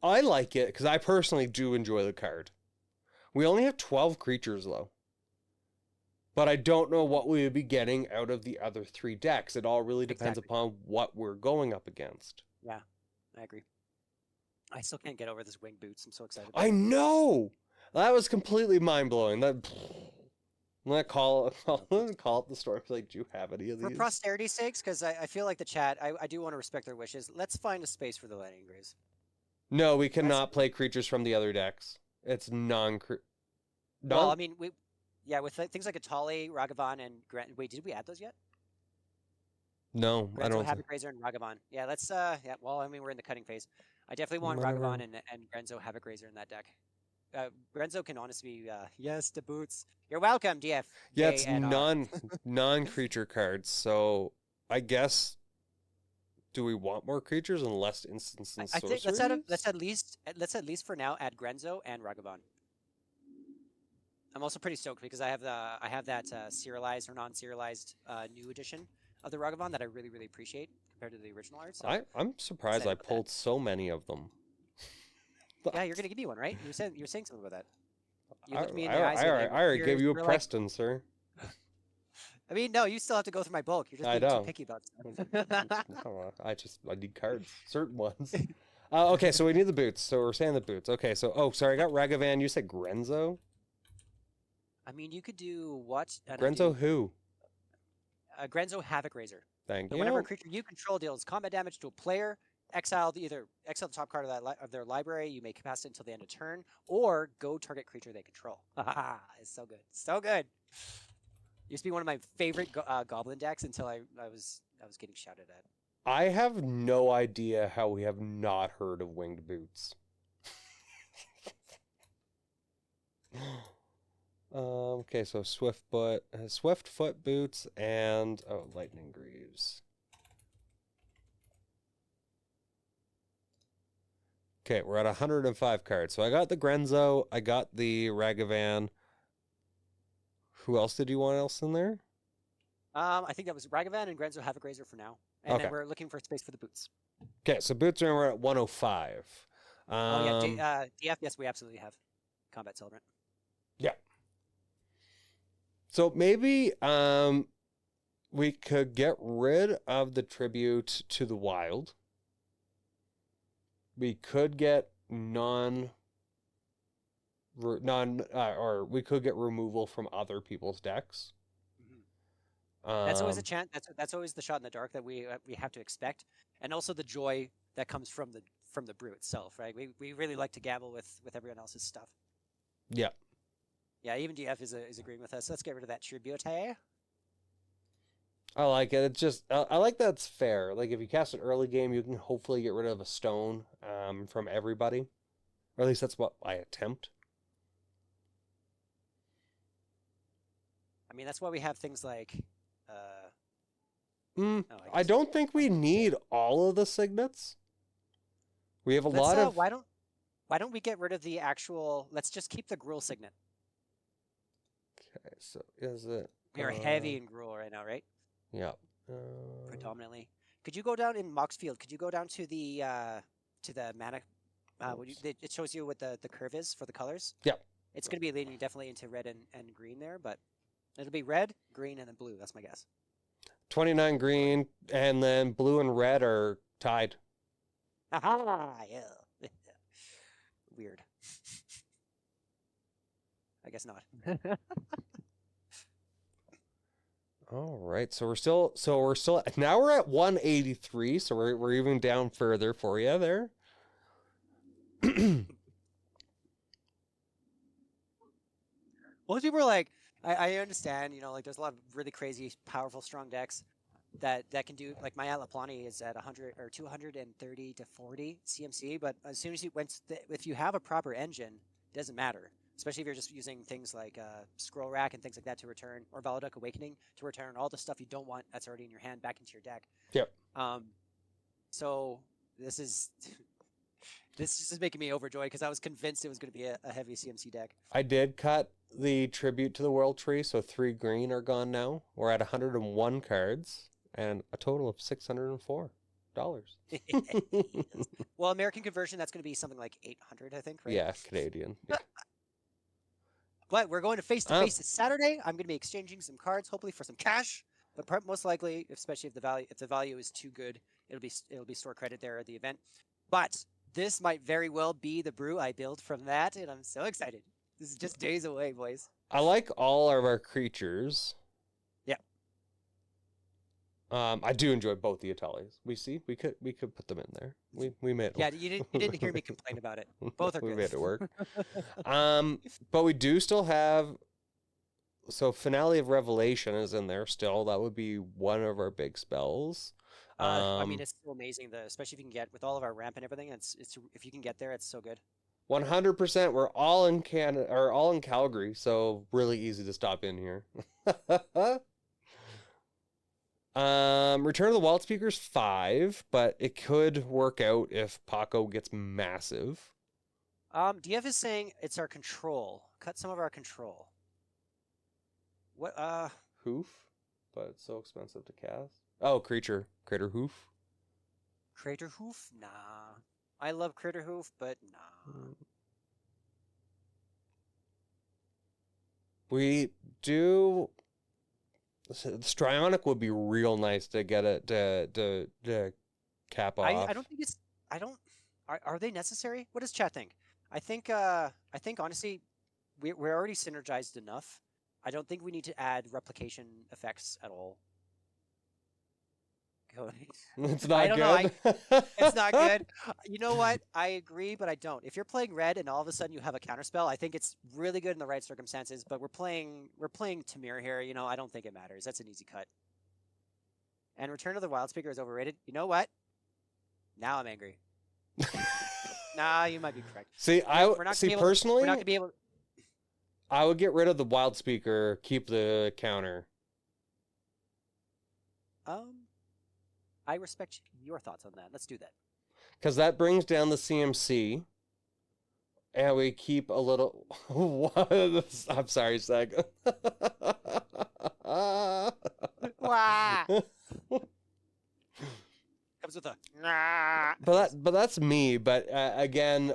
I like it because I personally do enjoy the card. We only have 12 creatures though, but I don't know what we would be getting out of the other 3 decks. It all really depends upon what we're going up against. Yeah, I agree. I still can't get over this wing boots. I'm so excited. I know! That was completely mind-blowing. I'm gonna call it the store. Like, do you have any of these? For posterity's sakes, because I feel like the chat, I do want to respect their wishes. Let's find a space for the Lightning Graves. No, we cannot play creatures from the other decks. It's Well, I mean, with things like Atali, Ragavan, and wait, did we add those yet? No, I don't. Havoc Razor and Ragavan. Yeah, let's. Yeah. Well, I mean, we're in the cutting phase. I definitely want Ragavan and Grenzo Havoc Razor in that deck. Grenzo can honestly be yes to boots. You're welcome, DF. Yeah, it's non-creature cards. So I guess, do we want more creatures and less instants and sorceries? I think let's at least for now add Grenzo and Ragavan. I'm also pretty stoked because I have that serialized or non-serialized new edition of the Ragavan that I really appreciate compared to the original art. So I'm surprised I pulled so many of them. Yeah, you're gonna give me one, right? You're saying something about that. You looked me in the eyes. I already gave you a Preston, like, sir. I mean, no, you still have to go through my bulk. You're just being too picky about stuff. I need cards, certain ones. Okay, so we need the boots. So we're saying the boots. Okay, so sorry, I got Ragavan. You said Grenzo. I mean, you could do what? Grenzo who? Grenzo Havoc Razor. Thank you. Whenever a creature you control deals combat damage to a player, exile the top card of their library. You may cast it until the end of turn, or go target creature they control. It's so good, so good. Used to be one of my favorite goblin decks until I was getting shouted at. I have no idea how we have not heard of winged boots. Okay, so swift foot boots and lightning greaves. Okay, we're at 105 cards. So I got the Grenzo, I got the Ragavan. Who else did you want else in there? I think that was Ragavan and Grenzo Havoc Razor for now. And then we're looking for space for the boots. Okay, so boots we're at 105. Oh yeah, Um, DF. Yes, we absolutely have combat celebrant. yeah. So maybe we could get rid of the tribute to the wild. We could get or we could get removal from other people's decks. That's always a Um, chance. That's always the shot in the dark that we have to expect, and also the joy that comes from the brew itself, right? We really like to gamble with everyone else's stuff. yeah. Yeah, even DF is agreeing with us. Let's get rid of that tribute. Hey, I like it. It's just I like that it's fair. Like if you cast an early game, you can hopefully get rid of a stone from everybody, or at least that's what I attempt. I mean that's why we have things like. Oh, I don't think we need all of the signets. We have a lot of. Why don't we get rid of the actual? Let's just keep the Gruul signet. Okay, so is it? We are heavy in Gruul right now, right? Yeah. Predominantly. Could you go down in Moxfield? Could you go down to the mana? It shows you what the curve is for the colors. Yeah. It's going to be leaning definitely into red and green there, but it'll be red, green, and then blue. That's my guess. 29 green, and then blue and red are tied. Aha! Yeah. Weird. I guess not. All right, so we're still now we're at 183, so we're even down further for you there. Most people are like, I understand, like there's a lot of really crazy, powerful, strong decks that can do, like my Laplani is at 100 or 230 to 40 CMC, but as soon as if you have a proper engine, it doesn't matter. Especially if you're just using things like Scroll Rack and things like that to return, or Valaduck Awakening to return all the stuff you don't want that's already in your hand back into your deck. Yep. So this is making me overjoyed because I was convinced it was going to be a heavy CMC deck. I did cut the tribute to the World Tree, so 3 green are gone now. We're at 101 cards and a total of $604. Well, American conversion, that's going to be something like 800, I think, right? Yeah, Canadian. Yeah. But we're going to face-to-face this Saturday. I'm going to be exchanging some cards, hopefully for some cash. But most likely, especially if the value is too good, it'll be store credit there at the event. But this might very well be the brew I build from that, and I'm so excited. This is just days away, boys. I like all of our creatures. Yeah. I do enjoy both the Italis. We could put them in there. We made it. Yeah, you didn't hear me complain about it. Both are good. We made it work. But we do still have. So Finale of Revelation is in there still. That would be one of our big spells. I mean, it's so amazing, especially if you can get with all of our ramp and everything. It's if you can get there, it's so good. 100%. We're all in Canada or all in Calgary, so really easy to stop in here. Return of the Wild Speaker's 5, but it could work out if Pako gets massive. DF is saying it's our control. Cut some of our control. What? Hoof, but it's so expensive to cast. Oh, Crater Hoof. Crater Hoof? Nah. I love Crater Hoof, but nah. We do. Strionic would be real nice to get it to cap off. I don't think it's. I don't. Are they necessary? What does chat think? I think honestly, we're already synergized enough. I don't think we need to add replication effects at all. It's not good. Know, it's not good. You know what? I agree, but I don't. If you're playing red and all of a sudden you have a counterspell, I think it's really good in the right circumstances. But we're playing Tamir here. I don't think it matters. That's an easy cut. And Return of the Wild Speaker is overrated. You know what? Now I'm angry. Nah, you might be correct. See, personally, we're not gonna be able. I would get rid of the Wild Speaker, keep the counter. I respect your thoughts on that. Let's do that. Because that brings down the CMC. And we keep a little... I'm sorry, Seg. Wow. Comes with a. But that's me. But again,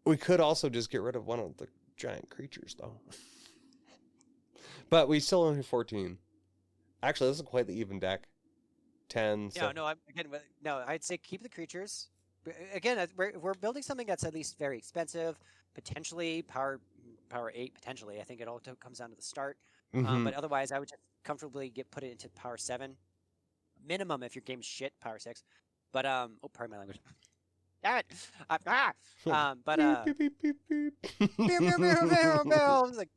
we could also just get rid of one of the giant creatures, though. But we still only have 14. Actually, this is quite the even deck. 10. No, I'd say keep the creatures. Again, we're building something that's at least very expensive, potentially power 8. Potentially, I think it all comes down to the start. But otherwise, I would just comfortably put it into power 7, minimum if your game's shit, power 6. But pardon my language. Damn it! But beep, beep, beep, beep, beep. like,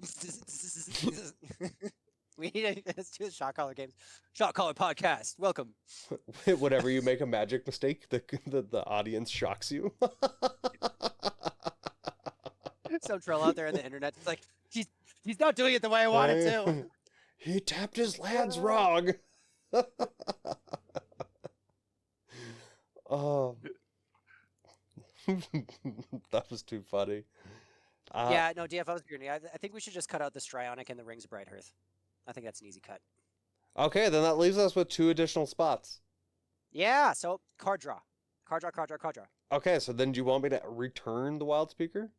we need let's do the shot caller games. Shot caller podcast. Welcome. Whenever you make a magic mistake, the audience shocks you. Some troll out there on the internet. It's like he's not doing it the way I wanted to. He tapped his lands wrong. Oh. That was too funny. Yeah, no, DF, I was agreeing. I think we should just cut out the Strionic and the Rings of Bright Hearth. I think that's an easy cut. Okay, then that leaves us with 2 additional spots. Yeah, so card draw. Card draw. Okay, so then do you want me to return the Wild Speaker?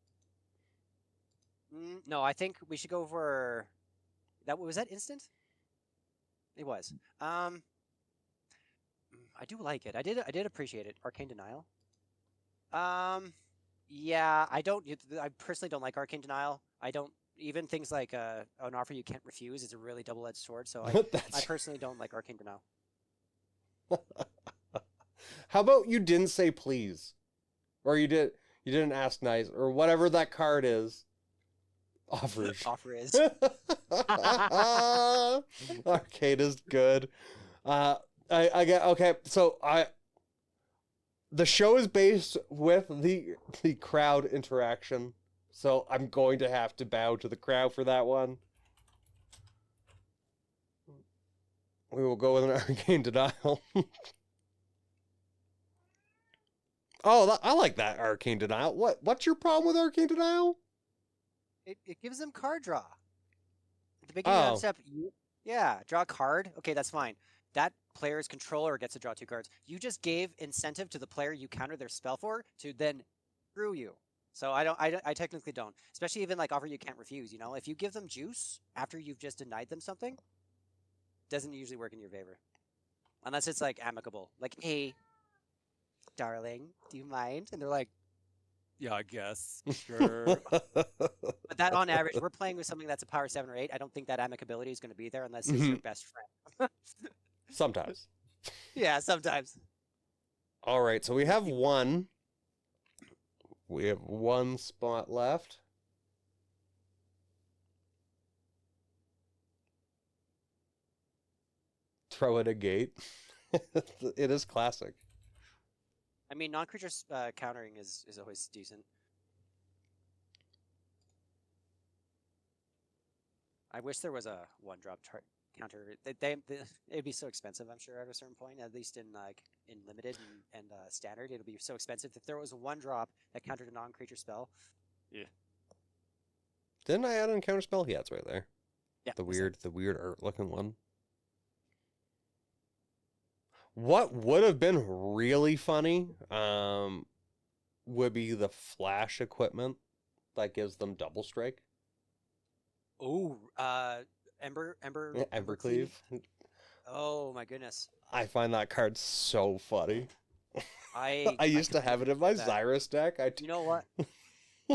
No, I think we should go for... Was that instant? It was. I do like it. I did appreciate it. Arcane Denial. Yeah, I personally don't like Arcane Denial. I don't, even things like an offer you can't refuse is a really double-edged sword, so I personally don't like Arcane Denial. How about you didn't say please? Or you didn't ask nice, or whatever that card is. Offer is. Arcade is good. I get, okay, so the show is based with the crowd interaction, so I'm going to have to bow to the crowd for that one. We will go with an Arcane Denial. Oh, I like that Arcane Denial. What's your problem with Arcane Denial? It gives them card draw. At the beginning of the step, draw a card. Okay, that's fine. That player's controller gets to draw 2 cards. You just gave incentive to the player you counter their spell for to then screw you. So I technically don't. Especially even like offer you can't refuse, you know? If you give them juice after you've just denied them something, doesn't usually work in your favor. Unless it's like amicable. Like, hey, darling, do you mind? And they're like, yeah, I guess. Sure. But that on average, we're playing with something that's a power 7 or 8. I don't think that amicability is going to be there unless it's your best friend. Sometimes. Yeah, sometimes. All right, so we have 1. We have 1 spot left. Throw it a gate. It is classic. I mean, non-creature countering is always decent. I wish there was a 1-drop counter. It'd be so expensive, I'm sure, at a certain point. At least in limited and standard, it'll be so expensive. If there was a 1-drop that countered a non-creature spell, yeah. Didn't I add an counter spell? Yeah, it's right there. Yeah, the weird art looking one. What would have been really funny would be the flash equipment that gives them double strike. Oh, Embercleave. Oh my goodness. I find that card so funny. I used to have it in my Xyrus deck. You know what?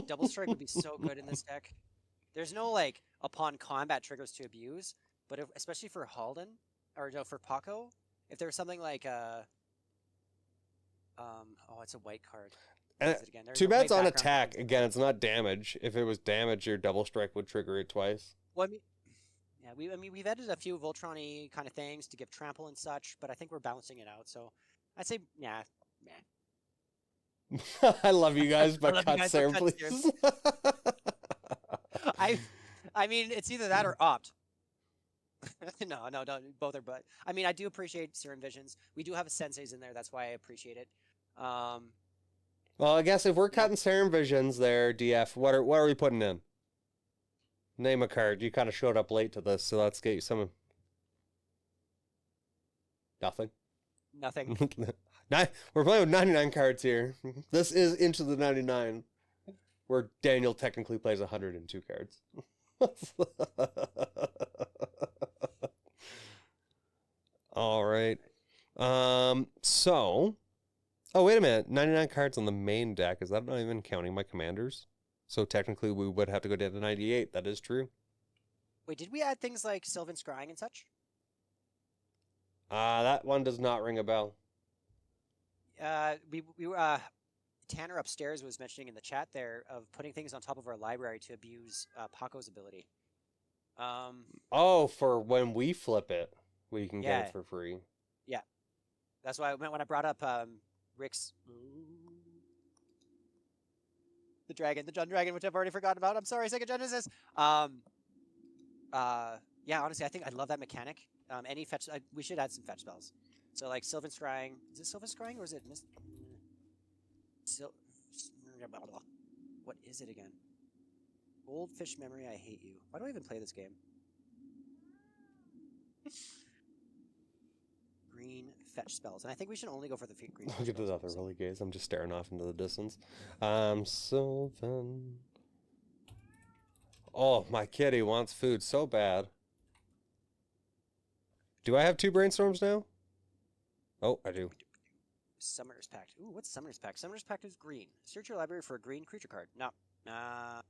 Double strike would be so good in this deck. There's no like upon combat triggers to abuse, but especially for Haldan or no, for Pako. If there was something like it's a white card. Too bad it's on attack. Again, it's not damage. If it was damage, your double strike would trigger it twice. Well, we've added a few Voltron-y kind of things to give trample and such, but I think we're balancing it out. So I'd say, I love you guys, but cut serum, please. I mean, it's either that or opt. No, both are but. I mean, I do appreciate Serum Visions. We do have a Sensei's in there. That's why I appreciate it. Well, I guess if we're cutting Serum Visions there, DF, what are we putting in? Name a card. You kind of showed up late to this, so let's get you some. Nothing. Nothing. We're playing with 99 cards here. This is Into the 99, where Daniel technically plays 102 cards. All right. So, oh, wait a minute. 99 cards on the main deck. Is that not even counting my commanders? So technically we would have to go down to 98. That is true. Wait, did we add things like Sylvan Scrying and such? That one does not ring a bell. We Tanner upstairs was mentioning in the chat there of putting things on top of our library to abuse Paco's ability. Oh, for when we flip it, we can get Yeah. it for free. Yeah. That's why when I brought up Rick's the John Dragon, which I've already forgotten about. I'm sorry, Second Genesis. Yeah, honestly, I think I love that mechanic. Any fetch, we should add some fetch spells. So like Sylvan Scrying. Is it Sylvan Scrying or is it what is it again? Goldfish Memory, I hate you. Why do I even play this game? Green fetch spells, and I think we should only go for the green. Look at those other really gays. I'm just staring off into the distance. Sylvan. Oh, my kitty wants food so bad. Do I have 2 brainstorms now? Oh, I do. Summoner's Pact. Ooh, what's Summoner's Pact? Summoner's Pact is green. Search your library for a green creature card. No. Yeah,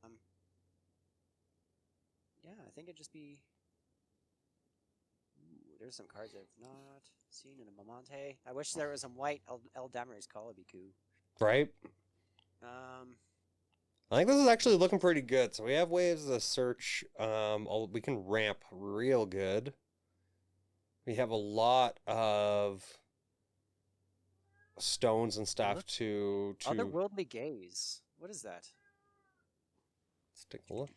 I think it'd just be... Ooh, there's some cards I've not seen in a Momante. I wish there was some white Eldamary's Call. It'd be cool. Right? I think this is actually looking pretty good. So we have ways to search. We can ramp real good. We have a lot of stones and stuff to Otherworldly Gaze. What is that? Let's take a look.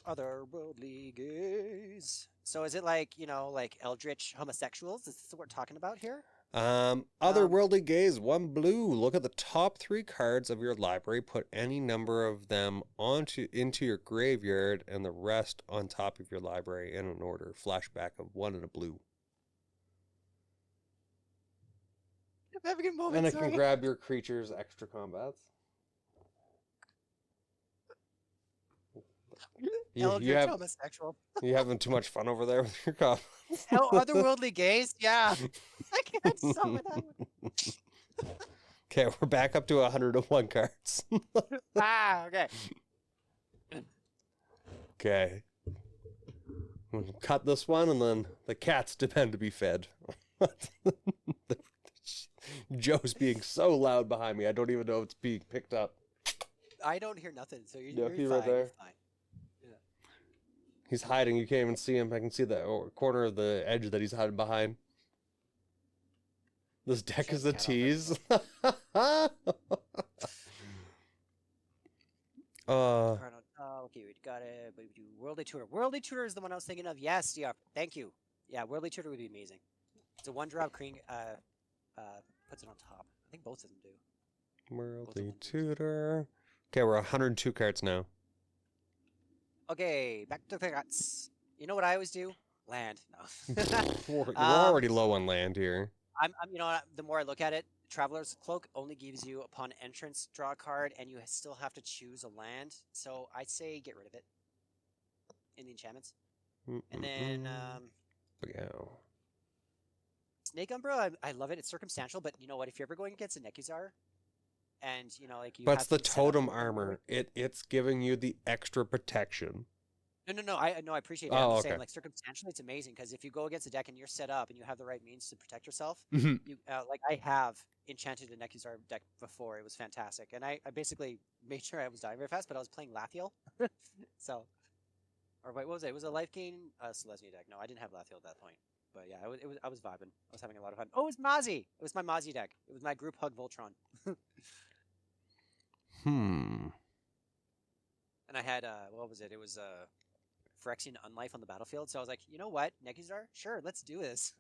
Otherworldly Gaze. So is it like, like eldritch homosexuals? Is this what we're talking about here? Otherworldly Gaze, 1 blue. Look at the top 3 cards of your library. Put any number of them into your graveyard and the rest on top of your library in an order. Flashback of 1 and a blue. I'm having a moment. And I can grab your creature's extra combats. You having too much fun over there with your combats? Otherworldly Gaze? Yeah. I can't summon that one. Okay, we're back up to 101 cards. Okay. Okay. We'll cut this one, and then the cats demand to be fed. Joe's being so loud behind me, I don't even know if it's being picked up. I don't hear nothing, so you're He's fine. right there. You're fine. Yeah. He's hiding. You can't even see him. I can see the corner of the edge that he's hiding behind. This deck is a tease. Okay, we got it. But we do Worldly Tutor. Worldly Tutor is the one I was thinking of. Yes, yeah. Thank you. Yeah, Worldly Tutor would be amazing. It's a 1-drop Kreen. Puts it on top. I think both of them do. Worldly Tutor. Okay, we're 102 cards now. Okay, back to the cards. You know what I always do? Land. No. We're already low on land here. I'm. The more I look at it, Traveler's Cloak only gives you upon entrance draw a card, and you still have to choose a land. So I say get rid of it in the enchantments. And then Yeah. Snake Umbra, I love it. It's circumstantial, but you know what? If you're ever going against a Nekuzar, and like you, but have it's the things set up totem armor. It's giving you the extra protection. No. I appreciate that. Oh, I'm just okay. saying, like, circumstantially, it's amazing because if you go against a deck and you're set up and you have the right means to protect yourself, Mhm. you like I have enchanted a Nekuzar deck before. It was fantastic, and I basically made sure I was dying very fast, but I was playing Lathiel, so. Or wait, what was it? It was a life gain Selesnya deck. No, I didn't have Lathiel at that point. But yeah, I was vibing. I was having a lot of fun. Oh, it was Mozzie! It was my Mozzie deck. It was my group hug Voltron. And I had what was it? It was Phyrexian Unlife on the battlefield. So I was like, you know what, Nekuzar? Sure, let's do this.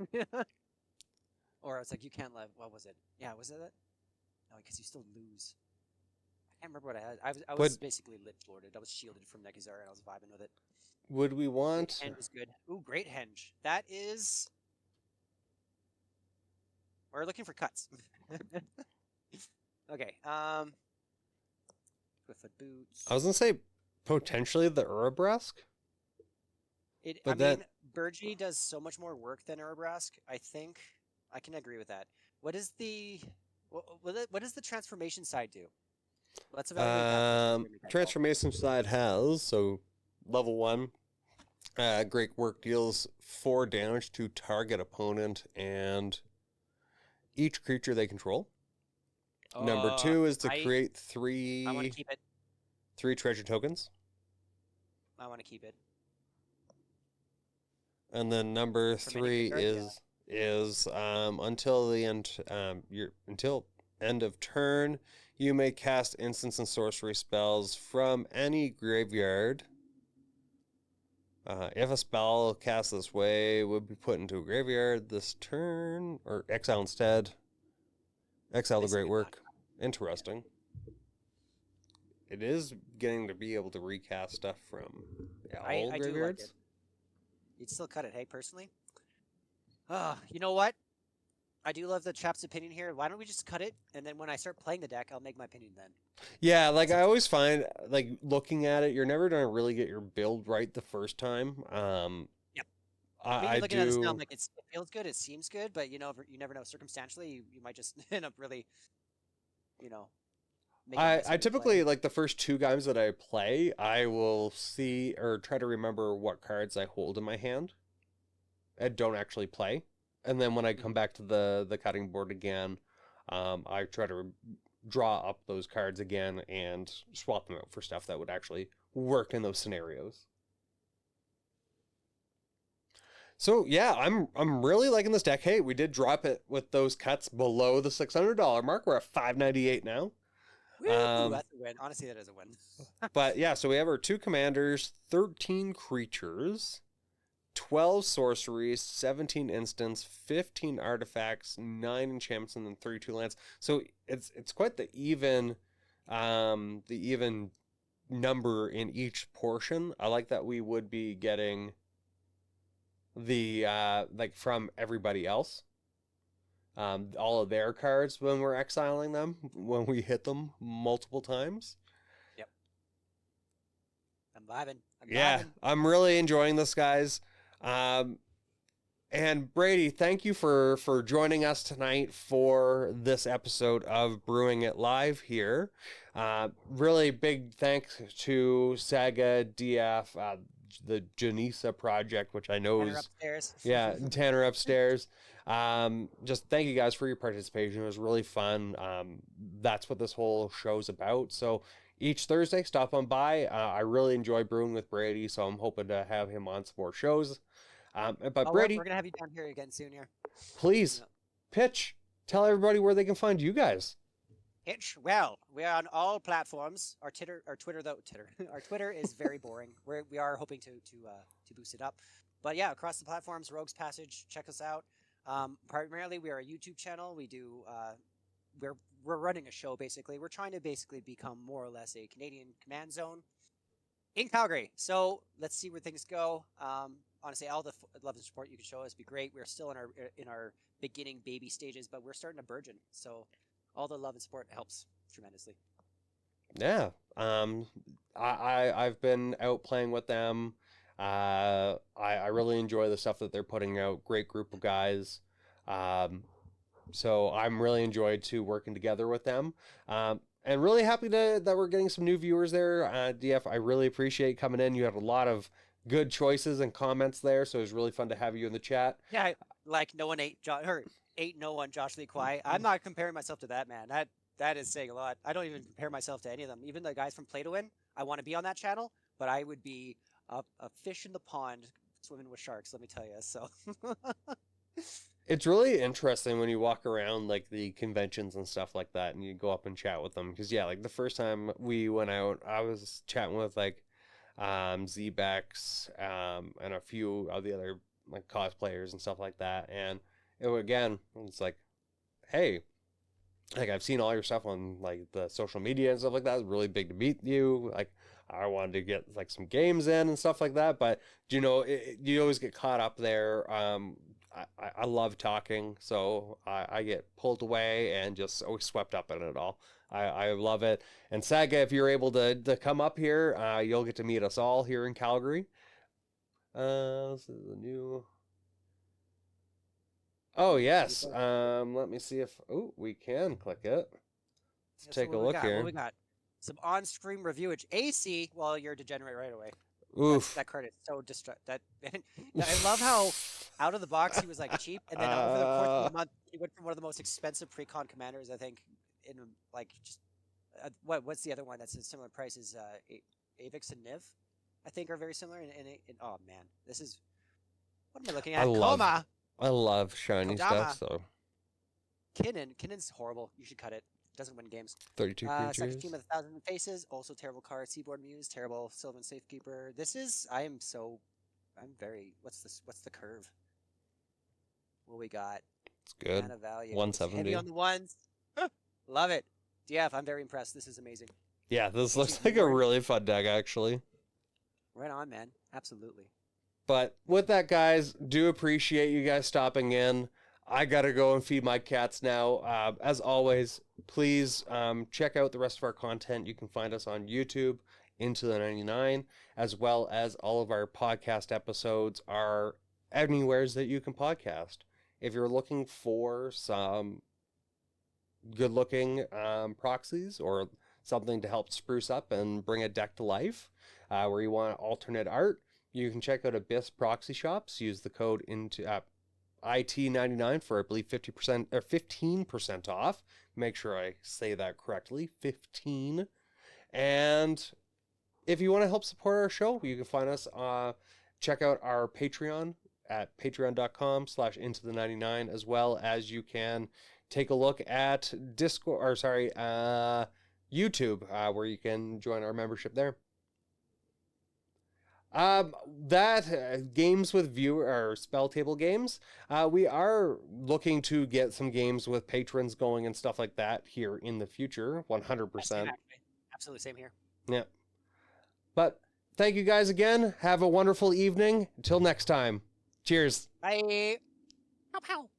Or I was like, you can't let. What was it? Yeah, was it that? No, because you still lose. I can't remember what I had. I was basically lich lorded. I was shielded from Nekuzar, and I was vibing with it. Would we want? Henge is good. Ooh, great Henge. That is. We're looking for cuts. Okay. Swiftfoot boots. I was gonna say potentially the Urabrask, I but mean, Burgee does so much more work than Urabrask. I think I can agree with that. What is the what does the transformation side do? Let's evaluate that first. Transformation side has so level 1. Great work deals 4 damage to target opponent and each creature they control. Number 2 is to create I want to keep it. 3 treasure tokens. I want to keep it. And then number 3 is until the end until end of turn, you may cast instants and sorcery spells from any graveyard. If a spell cast this way would be put into a graveyard this turn, or exile instead. Exile the great work. Interesting. It is getting to be able to recast stuff from all graveyards. Do like it. You'd still cut it, hey, personally? You know what? I do love the chap's opinion here. Why don't we just cut it, and then when I start playing the deck, I'll make my opinion then. Yeah, like I always find, like looking at it, you're never gonna really get your build right the first time. Yep. I looking do. At this now, I'm like, it feels good, it seems good, but you never know. Circumstantially, you might just end up really, I typically like the first 2 games that I play, I will see or try to remember what cards I hold in my hand and don't actually play. And then when I come back to the cutting board again, I try to draw up those cards again and swap them out for stuff that would actually work in those scenarios. So yeah, I'm really liking this deck. Hey, we did drop it with those cuts below the $600 mark. We're at $598 now. Woo, that's a win. Honestly, that is a win. But yeah, so we have our 2 commanders, 13 creatures, 12 sorceries, 17 instants, 15 artifacts, 9 enchantments, and then 32 lands. So it's quite the even number in each portion. I like that we would be getting the like from everybody else. All of their cards when we're exiling them, when we hit them multiple times. Yep. I'm vibing. I'm really enjoying this, guys. And Brady, thank you for joining us tonight for this episode of Brewing It Live here. Really big thanks to Saga DF, the Janisa project, which I know Tanner is upstairs. Yeah, Tanner upstairs. Just thank you guys for your participation. It was really fun. That's what this whole show's about. So each Thursday, stop on by. I really enjoy brewing with Brady, so I'm hoping to have him on some more shows. But Brady, we're gonna have you down here again soon. Here, please pitch. Tell everybody where they can find you guys. Pitch. Well, we are on all platforms. Our Twitter our Twitter is very boring. We are hoping to boost it up. But yeah, across the platforms, Rogue's Passage. Check us out. Primarily, we are a YouTube channel. We do. We're running a show basically. We're trying to basically become more or less a Canadian command zone in Calgary. So let's see where things go. Honestly, all the love and support you can show us be great. We're still in our beginning baby stages, but we're starting to burgeon. So all the love and support helps tremendously. Yeah. I've been out playing with them. I really enjoy the stuff that they're putting out. Great group of guys. So I'm really enjoyed working together with them. And really happy that we're getting some new viewers there. DF, I really appreciate coming in. You had a lot of good choices and comments there, so it was really fun to have you in the chat. Yeah, like no one ate no one Josh Lee Kwai. I'm not comparing myself to that man. That is saying a lot. I don't even compare myself to any of them. Even the guys from Play to Win. I want to be on that channel, but I would be a fish in the pond swimming with sharks, let me tell you. So it's really interesting when you walk around like the conventions and stuff like that and you go up and chat with them, because yeah, like the first time we went out, I was chatting with like Zbex and a few of the other like cosplayers and stuff like that, and it's like, hey, like I've seen all your stuff on like the social media and stuff like that. It's really big to meet you. Like I wanted to get like some games in and stuff like that, but you always get caught up there I love talking, so I get pulled away and just always swept up in it all. I love it. And Saga, if you're able to come up here, you'll get to meet us all here in Calgary. This is a new. Oh yes. Let me see if we can click it. Let's take a look here. What we got? Some on-screen reviewage. AC. Well, you're a degenerate right away. Oof. That card is so I love how out of the box he was like cheap, and then over the course of the month he went from one of the most expensive pre-con commanders I think in like just what's the other one that's in similar prices? Avix and Niv, I think are very similar. And oh man, this is what am I looking at? I love shiny Kodama. stuff. So Kinnon's horrible. You should cut it. Doesn't win games. 32 creatures. Second team of 1,000 faces. Also terrible card. Seaboard Muse. Terrible. Sylvan Safekeeper. This is. I'm very. What's this? What's the curve? What we got? It's good. Mana value. 170. Heavy on the ones. Love it. DF. I'm very impressed. This is amazing. Yeah, this looks like a really fun deck actually. Right on, man. Absolutely. But with that, guys, do appreciate you guys stopping in. I gotta go and feed my cats now. As always, please check out the rest of our content. You can find us on YouTube, Into the 99, as well as all of our podcast episodes are anywheres that you can podcast. If you're looking for some good-looking proxies or something to help spruce up and bring a deck to life, where you want alternate art, you can check out Abyss Proxy Shops. Use the code into IT99 for, I believe, 50% or 15% off. Make sure I say that correctly. 15. And if you want to help support our show, you can find us, check out our Patreon at patreon.com/into the99, as well as you can take a look at YouTube, where you can join our membership there. Games with viewer or spell table games. We are looking to get some games with patrons going and stuff like that here in the future. 100%. Absolutely same here. Yeah. But thank you guys again. Have a wonderful evening. Until next time. Cheers. Bye. Pow pow.